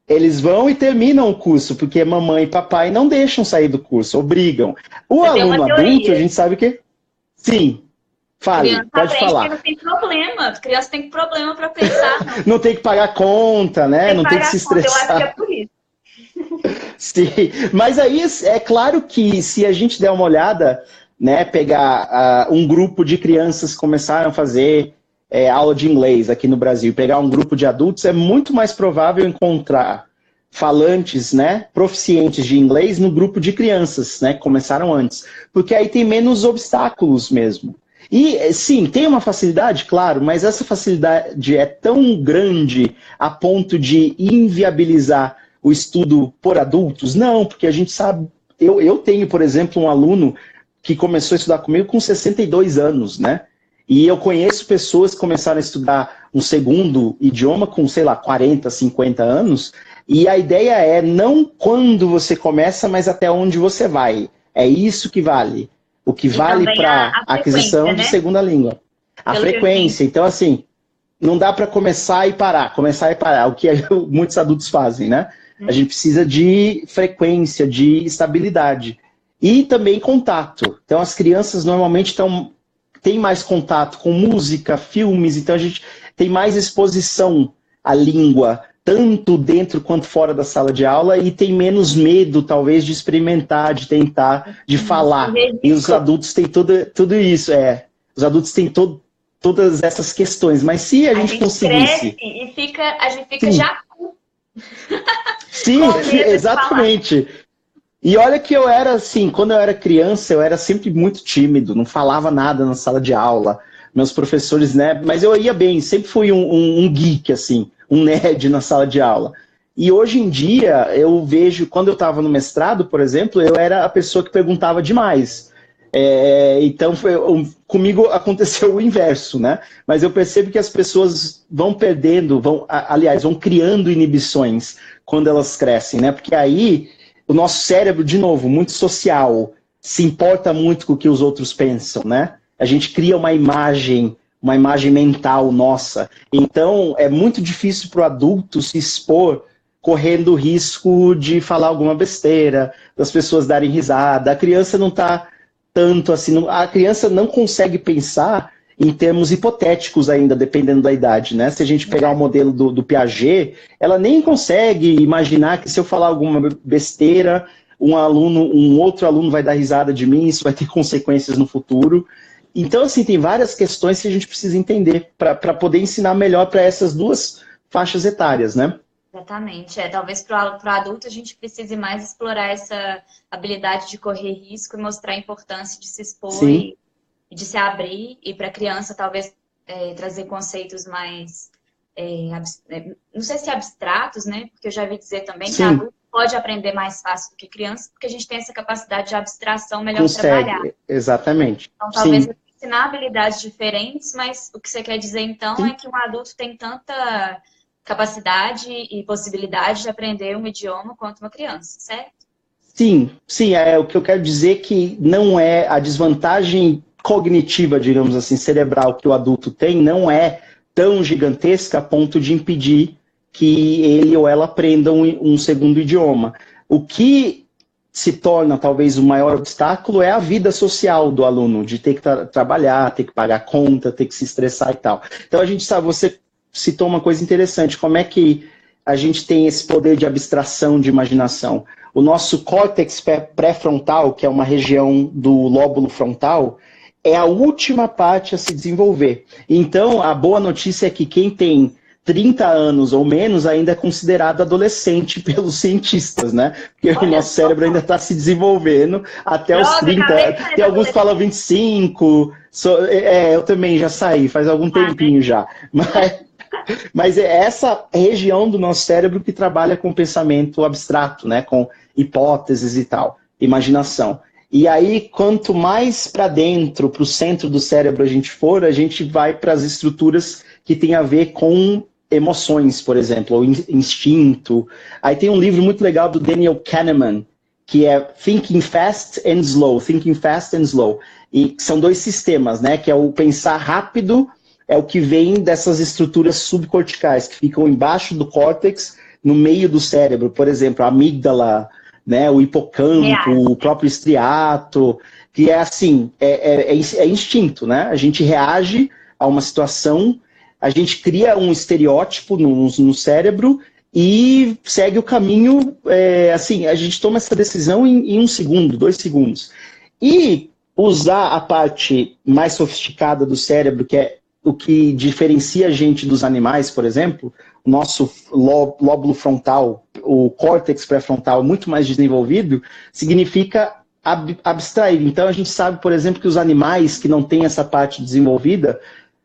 Eles vão e terminam o curso, porque mamãe e papai não deixam sair do curso, obrigam. O aluno adulto, a gente sabe que... Sim, fale, criança pode falar. Não tem problema, criança tem problema para pensar. Não tem que pagar conta, né? Não tem que se estressar. Eu acho que é por isso. Sim, mas aí é claro que se a gente der uma olhada, né, pegar um grupo de crianças que começaram a fazer aula de inglês aqui no Brasil, pegar um grupo de adultos, é muito mais provável encontrar falantes, né, proficientes de inglês no grupo de crianças, né, que começaram antes, porque aí tem menos obstáculos mesmo. E sim, tem uma facilidade, claro, mas essa facilidade é tão grande a ponto de inviabilizar o estudo por adultos? Não, porque a gente sabe... Eu tenho, por exemplo, um aluno que começou a estudar comigo com 62 anos, né? E eu conheço pessoas que começaram a estudar um segundo idioma com, sei lá, 40, 50 anos, e a ideia é não quando você começa, mas até onde você vai. É isso que vale. O que vale para a aquisição, né, de segunda língua. A frequência. Então, assim, não dá para começar e parar. Começar e parar, o que muitos adultos fazem, né? A gente precisa de frequência, de estabilidade. E também contato. Então, as crianças normalmente têm mais contato com música, filmes, então a gente tem mais exposição à língua, tanto dentro quanto fora da sala de aula, e tem menos medo, talvez, de experimentar, de tentar, de falar. E os adultos têm tudo isso. Os adultos têm todas essas questões. Mas se a gente conseguisse... cresce e a gente fica já... Sim, exatamente. E olha que eu era assim, quando eu era criança, eu era sempre muito tímido, não falava nada na sala de aula. Meus professores, né? Mas eu ia bem, sempre fui um geek, assim, um nerd na sala de aula. E hoje em dia, eu vejo, quando eu estava no mestrado, por exemplo, eu era a pessoa que perguntava demais. Então, comigo aconteceu o inverso, né? Mas eu percebo que as pessoas vão perdendo, vão criando inibições quando elas crescem, né? Porque aí o nosso cérebro, de novo, muito social, se importa muito com o que os outros pensam, né? A gente cria uma imagem mental nossa. Então, é muito difícil para o adulto se expor correndo o risco de falar alguma besteira, das pessoas darem risada. A criança não está tanto assim, a criança não consegue pensar em termos hipotéticos ainda, dependendo da idade, né? Se a gente pegar o modelo do Piaget, ela nem consegue imaginar que se eu falar alguma besteira, um outro aluno vai dar risada de mim, isso vai ter consequências no futuro. Então, assim, tem várias questões que a gente precisa entender para poder ensinar melhor para essas duas faixas etárias, né? Exatamente. Talvez para o adulto a gente precise mais explorar essa habilidade de correr risco e mostrar a importância de se expor Sim, e de se abrir. E para a criança, talvez trazer conceitos mais, não sei se abstratos, né? Porque eu já vi dizer também que sim, adulto pode aprender mais fácil do que criança, porque a gente tem essa capacidade de abstração melhor trabalhada. consegue, exatamente. Então, talvez Sim, ensinar habilidades diferentes, mas o que você quer dizer, então, é sim. que um adulto tem tanta capacidade e possibilidade de aprender um idioma quanto uma criança, certo? Sim, sim, o que eu quero dizer que não é a desvantagem cognitiva, digamos assim, cerebral que o adulto tem, não é tão gigantesca a ponto de impedir que ele ou ela aprenda um segundo idioma. O que se torna talvez o maior obstáculo é a vida social do aluno, de ter que trabalhar, ter que pagar conta, ter que se estressar e tal. Então a gente sabe, você citou uma coisa interessante, como é que a gente tem esse poder de abstração, de imaginação. O nosso córtex pré-frontal, que é uma região do lóbulo frontal, é a última parte a se desenvolver. Então, a boa notícia é que quem tem 30 anos ou menos ainda é considerado adolescente pelos cientistas, né? Porque o Olha nosso só, cérebro ainda está se desenvolvendo até os droga, 30. acabei de sair Tem da alguns que falam adolescência. 25. Eu também já saí, faz algum Ah, né? tempinho já. Mas é essa região do nosso cérebro que trabalha com pensamento abstrato, né? Com hipóteses e tal, imaginação. E aí, quanto mais para dentro, para o centro do cérebro a gente for, a gente vai para as estruturas que tem a ver com emoções, por exemplo, ou instinto. Aí tem um livro muito legal do Daniel Kahneman, que é Thinking Fast and Slow, Thinking Fast and Slow. E são dois sistemas, né? Que é o pensar rápido, é o que vem dessas estruturas subcorticais, que ficam embaixo do córtex, no meio do cérebro. Por exemplo, a amígdala, né, o hipocampo, Reage, o né? próprio estriato, que é assim, é instinto, né? A gente reage a uma situação, a gente cria um estereótipo no cérebro e segue o caminho, assim, a gente toma essa decisão em 1 segundo, 2 segundos. E usar a parte mais sofisticada do cérebro, que é o que diferencia a gente dos animais, por exemplo, o nosso lóbulo frontal, o córtex pré-frontal muito mais desenvolvido, significa abstrair. Então a gente sabe, por exemplo, que os animais que não têm essa parte desenvolvida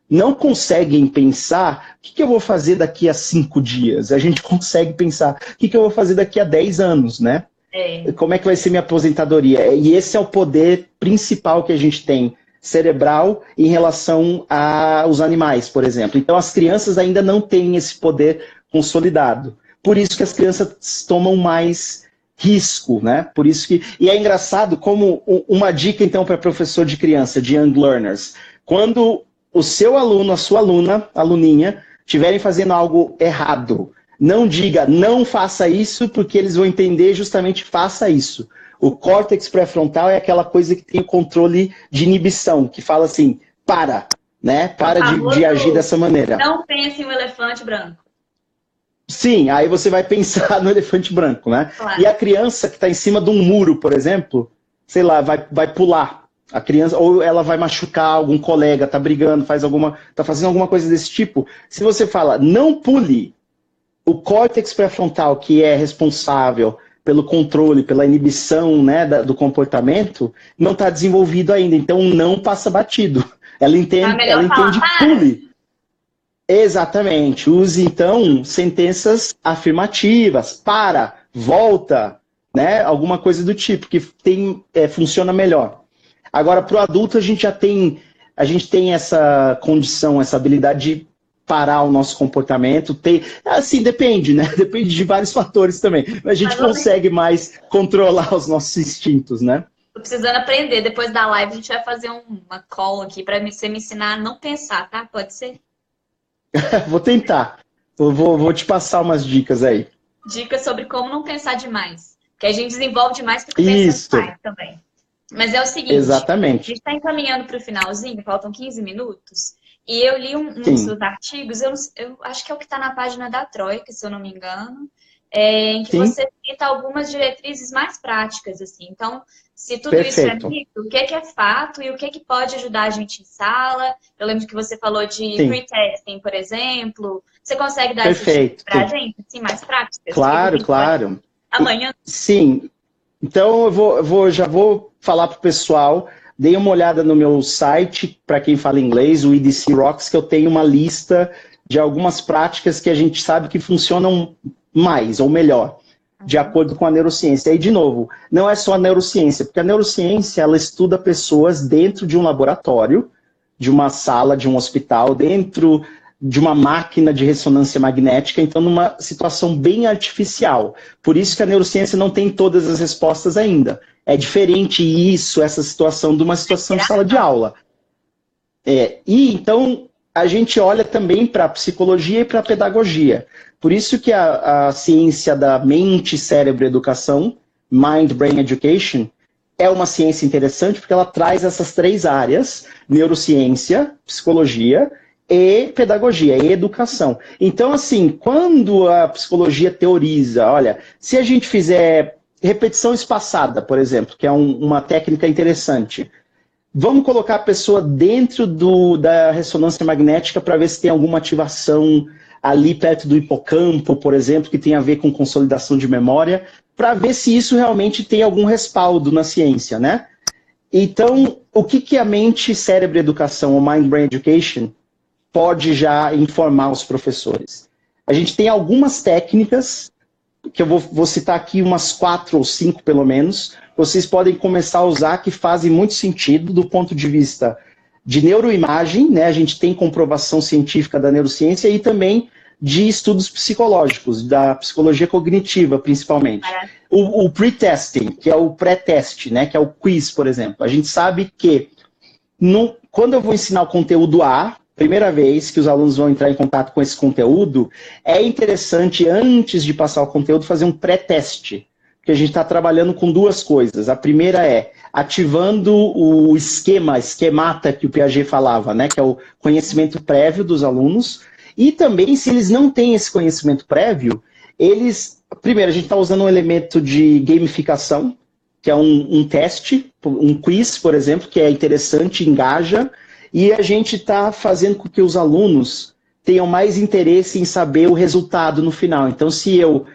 não conseguem pensar o que eu vou fazer daqui a 5 dias. A gente consegue pensar o que eu vou fazer daqui a 10 anos, né? É. Como é que vai ser minha aposentadoria? E esse é o poder principal que a gente tem cerebral em relação aos animais, por exemplo. Então, as crianças ainda não têm esse poder consolidado. Por isso que as crianças tomam mais risco, né? Por isso que... E é engraçado como uma dica, então, para professor de criança, de young learners. Quando o seu aluno, a sua aluna, aluninha, estiverem fazendo algo errado, não diga, não faça isso, porque eles vão entender justamente faça isso. O córtex pré-frontal é aquela coisa que tem o controle de inibição, que fala assim, para, né? O Para de agir famoso dessa maneira. não pense em um elefante branco. Sim, aí você vai pensar no elefante branco, né? E Claro. a criança que está em cima de um muro, por exemplo, sei lá, vai pular. A criança, ou ela vai machucar algum colega, tá brigando, tá fazendo alguma coisa desse tipo. Se você fala, não pule, o córtex pré-frontal, que é responsável pelo controle, pela inibição, né, do comportamento, não está desenvolvido ainda. Então, não passa batido. Então é Ela melhor falar, entende para! pule. Exatamente. Use, então, sentenças afirmativas. Para, volta, né? Alguma coisa do tipo, que funciona melhor. Agora, para o adulto, a gente tem essa condição, essa habilidade de parar o nosso comportamento. Assim, depende, né? Depende de vários fatores também. Mas a gente Mas vamos, consegue mais controlar os nossos instintos, né? tô precisando aprender. Depois da live a gente vai fazer uma call aqui para você me ensinar a não pensar, tá? Pode ser? Vou tentar. Vou te passar umas dicas aí. Dicas sobre como não pensar demais. Que a gente desenvolve demais, fica pensando Isso, demais também. Mas é o seguinte, a exatamente. gente está encaminhando para o finalzinho, faltam 15 minutos, e eu li um dos Sim. seus artigos, eu acho que é o que está na página da Troika, se eu não me engano, em que Sim. você cita algumas diretrizes mais práticas, assim. Então, se tudo Perfeito. isso é mito, o que é fato e o que pode ajudar a gente em sala? Eu lembro que você falou de Sim. pre-testing, por exemplo. Você consegue dar essas Perfeito. dicas para a Sim. gente, assim, mais práticas? Claro, claro. Amanhã? Sim. Então, já vou falar para o pessoal. Dei uma olhada no meu site, para quem fala inglês, o EDC Rocks, que eu tenho uma lista de algumas práticas que a gente sabe que funcionam mais ou melhor, de acordo com a neurociência. E aí, de novo, não é só a neurociência, porque a neurociência, ela estuda pessoas dentro de um laboratório, de uma sala, de um hospital, dentro de uma máquina de ressonância magnética, então numa situação bem artificial. Por isso que a neurociência não tem todas as respostas ainda. É diferente isso, essa situação, de uma situação de sala de aula. E então a gente olha também para a psicologia e para a pedagogia. Por isso que a ciência da mente, cérebro e educação, Mind, Brain Education, é uma ciência interessante porque ela traz essas três áreas, neurociência, psicologia e pedagogia, e educação. Então, assim, quando a psicologia teoriza, olha, se a gente fizer repetição espaçada, por exemplo, que é uma técnica interessante, vamos colocar a pessoa dentro da ressonância magnética para ver se tem alguma ativação ali perto do hipocampo, por exemplo, que tem a ver com consolidação de memória, para ver se isso realmente tem algum respaldo na ciência, né? Então, o que a mente, cérebro e educação, ou Mind Brain Education, pode já informar os professores? A gente tem algumas técnicas, que eu vou citar aqui umas 4 ou 5 pelo menos, vocês podem começar a usar, que fazem muito sentido do ponto de vista de neuroimagem, né? A gente tem comprovação científica da neurociência e também de estudos psicológicos, da psicologia cognitiva, principalmente. O pre-testing, que é o pré-teste, né? Que é o quiz, por exemplo. A gente sabe que quando eu vou ensinar o conteúdo A, primeira vez que os alunos vão entrar em contato com esse conteúdo, é interessante, antes de passar o conteúdo, fazer um pré-teste. Porque a gente está trabalhando com duas coisas. A primeira é ativando o esquemata que o Piaget falava, né? Que é o conhecimento prévio dos alunos. E também, se eles não têm esse conhecimento prévio, primeiro, a gente está usando um elemento de gamificação, que é um teste, um quiz, por exemplo, que é interessante, engaja, e a gente está fazendo com que os alunos tenham mais interesse em saber o resultado no final. Então, se eu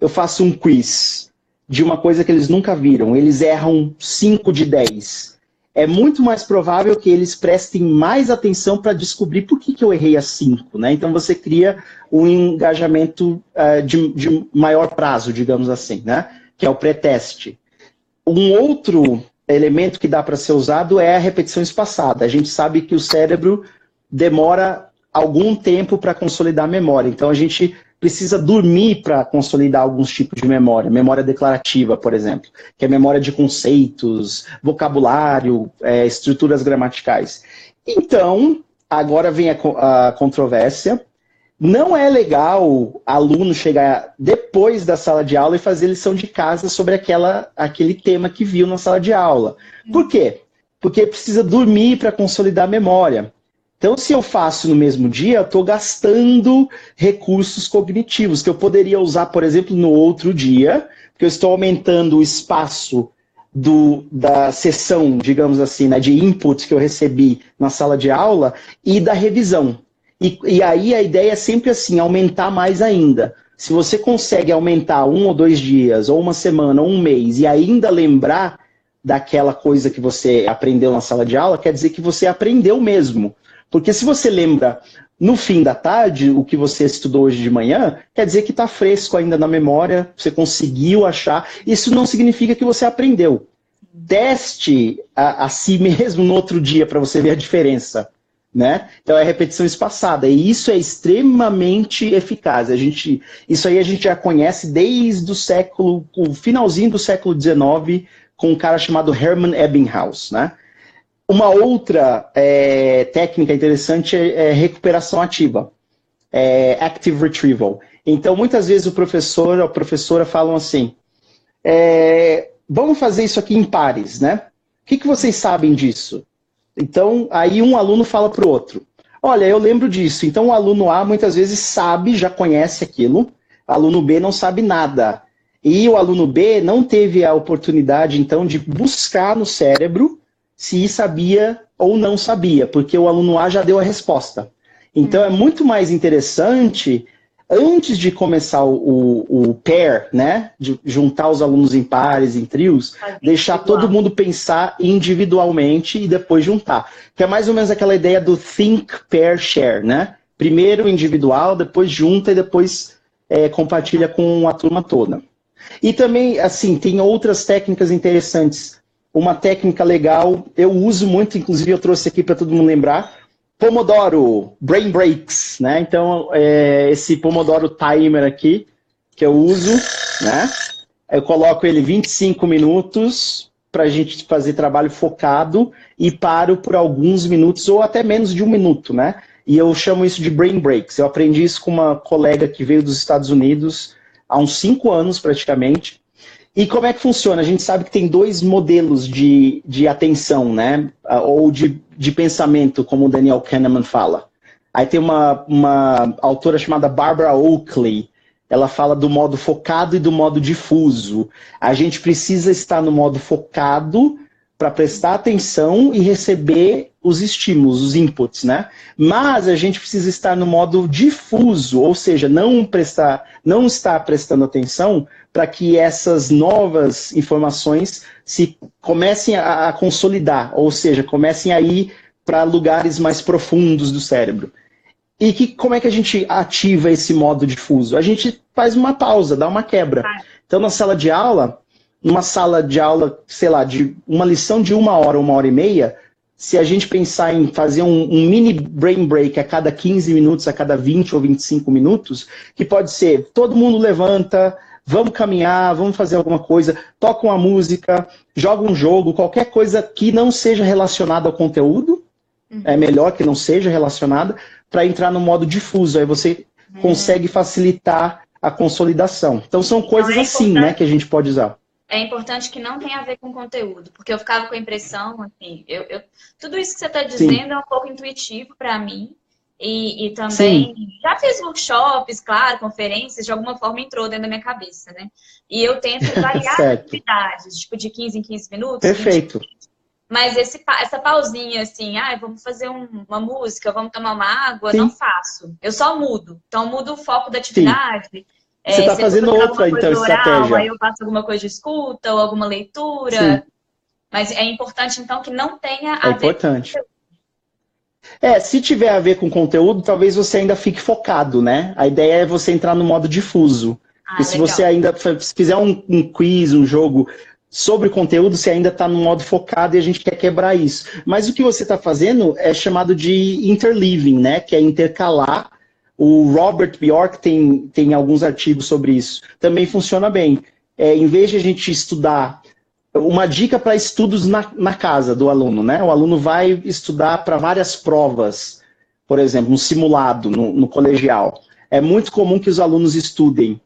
faço um quiz de uma coisa que eles nunca viram, eles erram 5 de 10, é muito mais provável que eles prestem mais atenção para descobrir por que eu errei as 5, né? Então você cria um engajamento de maior prazo, digamos assim, né? Que é o pré-teste. Um outro elemento que dá para ser usado é a repetição espaçada. A gente sabe que o cérebro demora algum tempo para consolidar a memória, então a gente precisa dormir para consolidar alguns tipos de memória. Memória declarativa, por exemplo, que é memória de conceitos, vocabulário, estruturas gramaticais. Então, agora vem a controvérsia. Não é legal aluno chegar depois da sala de aula e fazer lição de casa sobre aquele tema que viu na sala de aula. Por quê? Porque precisa dormir para consolidar a memória. Então, se eu faço no mesmo dia, eu estou gastando recursos cognitivos que eu poderia usar, por exemplo, no outro dia, porque eu estou aumentando o espaço da sessão, digamos assim, né, de input que eu recebi na sala de aula e da revisão. E aí a ideia é sempre assim, aumentar mais ainda. Se você consegue aumentar 1 ou 2 dias, ou uma semana, ou um mês, e ainda lembrar daquela coisa que você aprendeu na sala de aula, quer dizer que você aprendeu mesmo. Porque se você lembra no fim da tarde o que você estudou hoje de manhã, quer dizer que está fresco ainda na memória, você conseguiu achar. Isso não significa que você aprendeu. Teste a si mesmo no outro dia para você ver a diferença. Né? Então é repetição espaçada. E isso é extremamente eficaz. Isso aí a gente já conhece desde o finalzinho do século XIX, com um cara chamado Hermann Ebbinghaus, né? Uma outra técnica interessante é recuperação ativa, active retrieval. Então, muitas vezes o professor ou a professora falam assim, vamos fazer isso aqui em pares, né? O que vocês sabem disso? Então, aí um aluno fala para o outro, olha, eu lembro disso. Então, o aluno A muitas vezes sabe, já conhece aquilo, aluno B não sabe nada. E o aluno B não teve a oportunidade, então, de buscar no cérebro se sabia ou não sabia, porque o aluno A já deu a resposta. Então, é muito mais interessante, antes de começar o pair, né, de juntar os alunos em pares, em trios, deixar todo mundo pensar individualmente e depois juntar. Que é mais ou menos aquela ideia do think, pair, share, né? Primeiro individual, depois junta e depois compartilha com a turma toda. E também, assim, tem outras técnicas interessantes. Uma técnica legal, eu uso muito, inclusive eu trouxe aqui para todo mundo lembrar, Pomodoro, Brain Breaks, né? Então, esse Pomodoro Timer aqui, que eu uso, né? Eu coloco ele 25 minutos para a gente fazer trabalho focado e paro por alguns minutos, ou até menos de um minuto, né? E eu chamo isso de Brain Breaks. Eu aprendi isso com uma colega que veio dos Estados Unidos há uns 5 anos, praticamente. E como é que funciona? A gente sabe que tem 2 modelos de atenção, né? Ou de pensamento, como o Daniel Kahneman fala. Aí tem uma autora chamada Barbara Oakley. Ela fala do modo focado e do modo difuso. A gente precisa estar no modo focado para prestar atenção e receber os estímulos, os inputs, né? Mas a gente precisa estar no modo difuso, ou seja, não estar prestando atenção para que essas novas informações se comecem a consolidar, ou seja, comecem a ir para lugares mais profundos do cérebro. E como é que a gente ativa esse modo difuso? A gente faz uma pausa, dá uma quebra. Então, numa sala de aula, sei lá, de uma lição de 1 hora, 1h30, se a gente pensar em fazer um mini brain break a cada 15 minutos, a cada 20 ou 25 minutos, que pode ser, todo mundo levanta, vamos caminhar, vamos fazer alguma coisa, toca uma música, joga um jogo, qualquer coisa que não seja relacionada ao conteúdo, é melhor que não seja relacionada, para entrar no modo difuso, aí você consegue facilitar a consolidação. Então são coisas assim, né, que a gente pode usar. É importante que não tenha a ver com conteúdo, porque eu ficava com a impressão, assim, tudo isso que você está dizendo é um pouco intuitivo para mim, e também já fiz workshops, claro, conferências, de alguma forma entrou dentro da minha cabeça, né? E eu tento variar atividades, tipo de 15 em 15 minutos. Perfeito. 20, mas essa pausinha, assim, vamos fazer uma música, vamos tomar uma água, não faço. Eu só mudo. Então, mudo o foco da atividade. Você está fazendo outra, então, estratégia. Aí eu faço alguma coisa de escuta ou alguma leitura. Sim. Mas é importante, então, que não tenha a ver importante. Com se tiver a ver com conteúdo, talvez você ainda fique focado, né? A ideia é você entrar no modo difuso. E se você ainda fizer um quiz, um jogo sobre conteúdo, você ainda está no modo focado e a gente quer quebrar isso. Mas o que você está fazendo é chamado de interleaving, né? Que é intercalar. O Robert Bjork tem alguns artigos sobre isso. Também funciona bem. Em vez de a gente estudar, uma dica para estudos na casa do aluno, né? O aluno vai estudar para várias provas, por exemplo, um simulado no colegial. É muito comum que os alunos estudem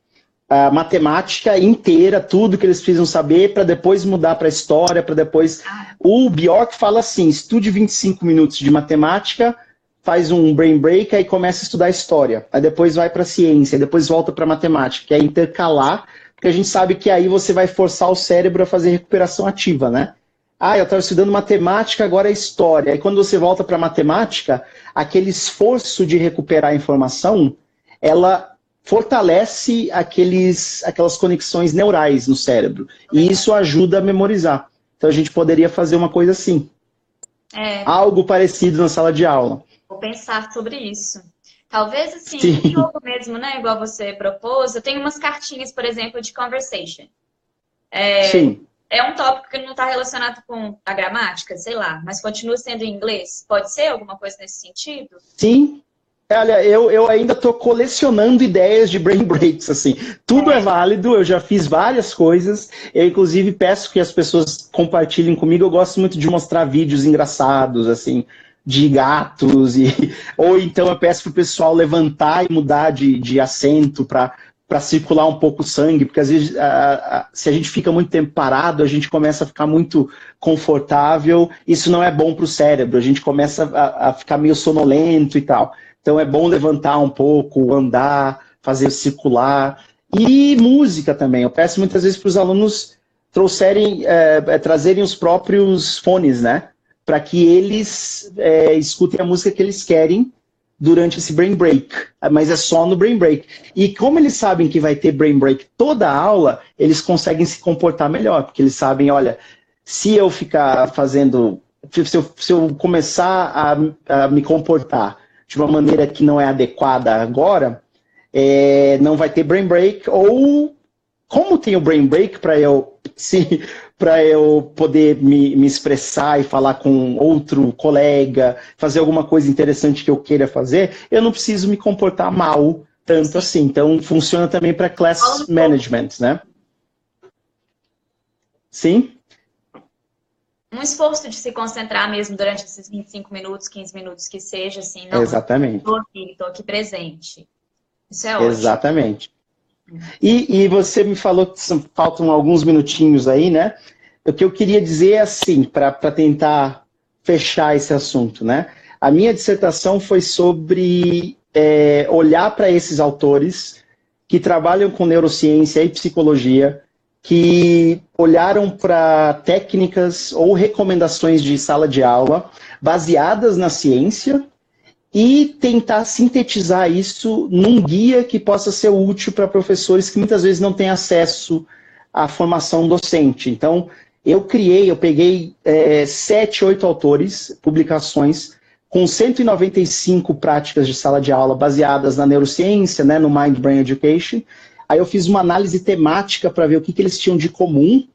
a matemática inteira, tudo que eles precisam saber, para depois mudar para a história, para depois... O Bjork fala assim, estude 25 minutos de matemática, faz um brain break, aí começa a estudar história. Aí depois vai para ciência, aí depois volta para matemática, que é intercalar, porque a gente sabe que aí você vai forçar o cérebro a fazer recuperação ativa, né? Eu estava estudando matemática, agora é história. Aí quando você volta para matemática, aquele esforço de recuperar a informação, ela fortalece aquelas conexões neurais no cérebro. E isso ajuda a memorizar. Então a gente poderia fazer uma coisa assim. Algo parecido na sala de aula. Vou pensar sobre isso. Talvez, assim, um jogo mesmo, né? Igual você propôs. Eu tenho umas cartinhas, por exemplo, de conversation. Sim. É um tópico que não está relacionado com a gramática, sei lá, mas continua sendo em inglês. Pode ser alguma coisa nesse sentido? Sim. Olha, eu ainda estou colecionando ideias de brain breaks, assim. Tudo é válido, eu já fiz várias coisas. Eu, inclusive, peço que as pessoas compartilhem comigo. Eu gosto muito de mostrar vídeos engraçados, assim, de gatos. Ou então eu peço para o pessoal levantar e mudar de assento para circular um pouco o sangue. Porque, às vezes, se a gente fica muito tempo parado, a gente começa a ficar muito confortável. Isso não é bom para o cérebro. A gente começa a ficar meio sonolento e tal. Então é bom levantar um pouco, andar, fazer circular. E música também. Eu peço muitas vezes para os alunos trazerem os próprios fones, né? Para que eles escutem a música que eles querem durante esse brain break. Mas é só no brain break. E como eles sabem que vai ter brain break toda a aula, eles conseguem se comportar melhor. Porque eles sabem, olha, se eu ficar fazendo... Se eu começar a me comportar de uma maneira que não é adequada agora, não vai ter brain break, ou como tem o brain break para eu poder me expressar e falar com outro colega, fazer alguma coisa interessante que eu queira fazer, eu não preciso me comportar mal tanto assim. Então, funciona também para class management, né? Sim? Um esforço de se concentrar mesmo durante esses 25 minutos, 15 minutos que seja, assim, não, exatamente. Estou aqui presente. Isso é ótimo. Exatamente. E você me falou que faltam alguns minutinhos aí, né? O que eu queria dizer é assim, para tentar fechar esse assunto, né? A minha dissertação foi sobre olhar para esses autores que trabalham com neurociência e psicologia, que olharam para técnicas ou recomendações de sala de aula baseadas na ciência e tentar sintetizar isso num guia que possa ser útil para professores que muitas vezes não têm acesso à formação docente. Então, eu peguei 7, 8 autores, publicações, com 195 práticas de sala de aula baseadas na neurociência, né, no Mind Brain Education. Aí eu fiz uma análise temática para ver o que eles tinham de comum,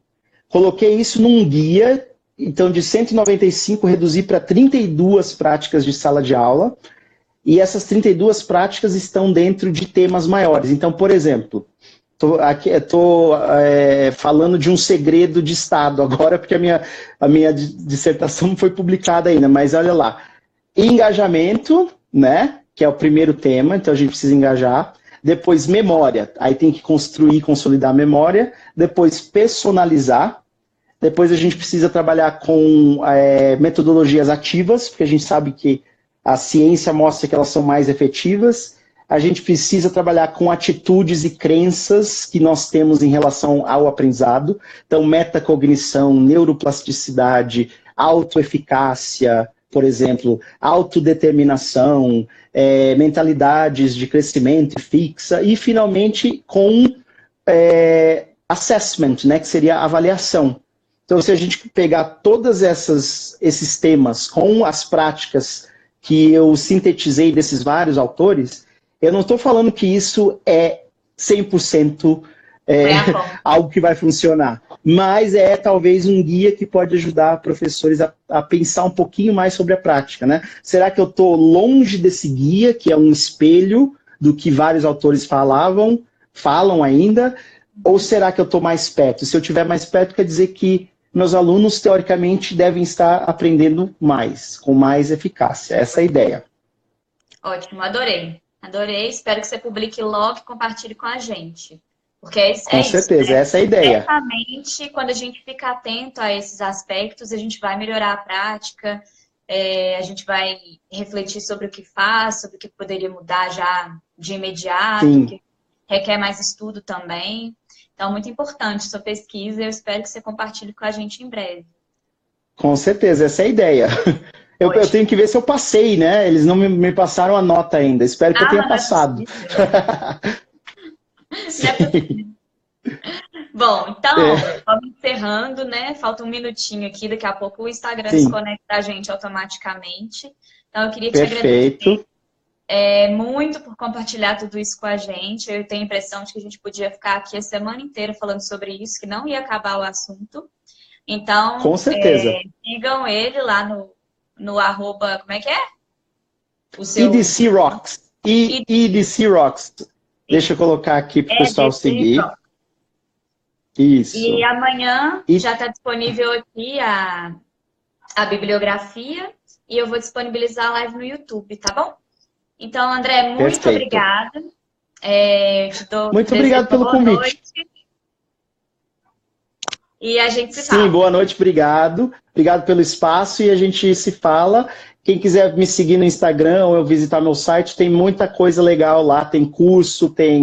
coloquei isso num guia, então de 195 reduzi para 32 práticas de sala de aula, e essas 32 práticas estão dentro de temas maiores. Então, por exemplo, estou falando de um segredo de Estado agora, porque a minha dissertação não foi publicada ainda, mas olha lá. Engajamento, né, que é o primeiro tema, então a gente precisa engajar. Depois, memória, aí tem que construir e consolidar a memória. Depois, personalizar. Depois, a gente precisa trabalhar com metodologias ativas, porque a gente sabe que a ciência mostra que elas são mais efetivas. A gente precisa trabalhar com atitudes e crenças que nós temos em relação ao aprendizado. Então, metacognição, neuroplasticidade, autoeficácia, por exemplo, autodeterminação, mentalidades de crescimento fixa, e finalmente com assessment, né, que seria avaliação. Então, se a gente pegar todos esses temas com as práticas que eu sintetizei desses vários autores, eu não estou falando que isso é 100% algo que vai funcionar, mas talvez um guia que pode ajudar professores a pensar um pouquinho mais sobre a prática, né? Será que eu estou longe desse guia, que é um espelho do que vários autores falam ainda, ou será que eu estou mais perto? Se eu estiver mais perto, quer dizer que meus alunos, teoricamente, devem estar aprendendo mais, com mais eficácia. Essa é a ideia. Ótimo, adorei. Adorei, espero que você publique logo e compartilhe com a gente. Porque com certeza, né? Essa é a ideia. Certamente, quando a gente fica atento a esses aspectos, a gente vai melhorar a prática, a gente vai refletir sobre o que faz, sobre o que poderia mudar já de imediato, Sim. que requer mais estudo também. Então, muito importante sua pesquisa, eu espero que você compartilhe com a gente em breve. Com certeza, essa é a ideia. Eu tenho que ver se eu passei, né? Eles não me passaram a nota ainda. Espero que eu tenha passado. Não é possível. Bom, então, vamos encerrando, né? Falta um minutinho aqui, daqui a pouco o Instagram desconecta a gente automaticamente. Então, eu queria te agradecer muito por compartilhar tudo isso com a gente. Eu tenho a impressão de que a gente podia ficar aqui a semana inteira falando sobre isso, que não ia acabar o assunto. Então, com certeza. Sigam ele lá no arroba, como é que é? O seu... EDC Rocks. EDC Rocks. Deixa eu colocar aqui para o pessoal seguir. Isso. E amanhã já está disponível aqui a bibliografia e eu vou disponibilizar a live no YouTube, tá bom? Então, André, muito obrigada. Muito obrigado pelo convite. E a gente se Sim, fala. boa noite, obrigado. Obrigado pelo espaço e a gente se fala. Quem quiser me seguir no Instagram ou eu visitar meu site, tem muita coisa legal lá. Tem curso, tem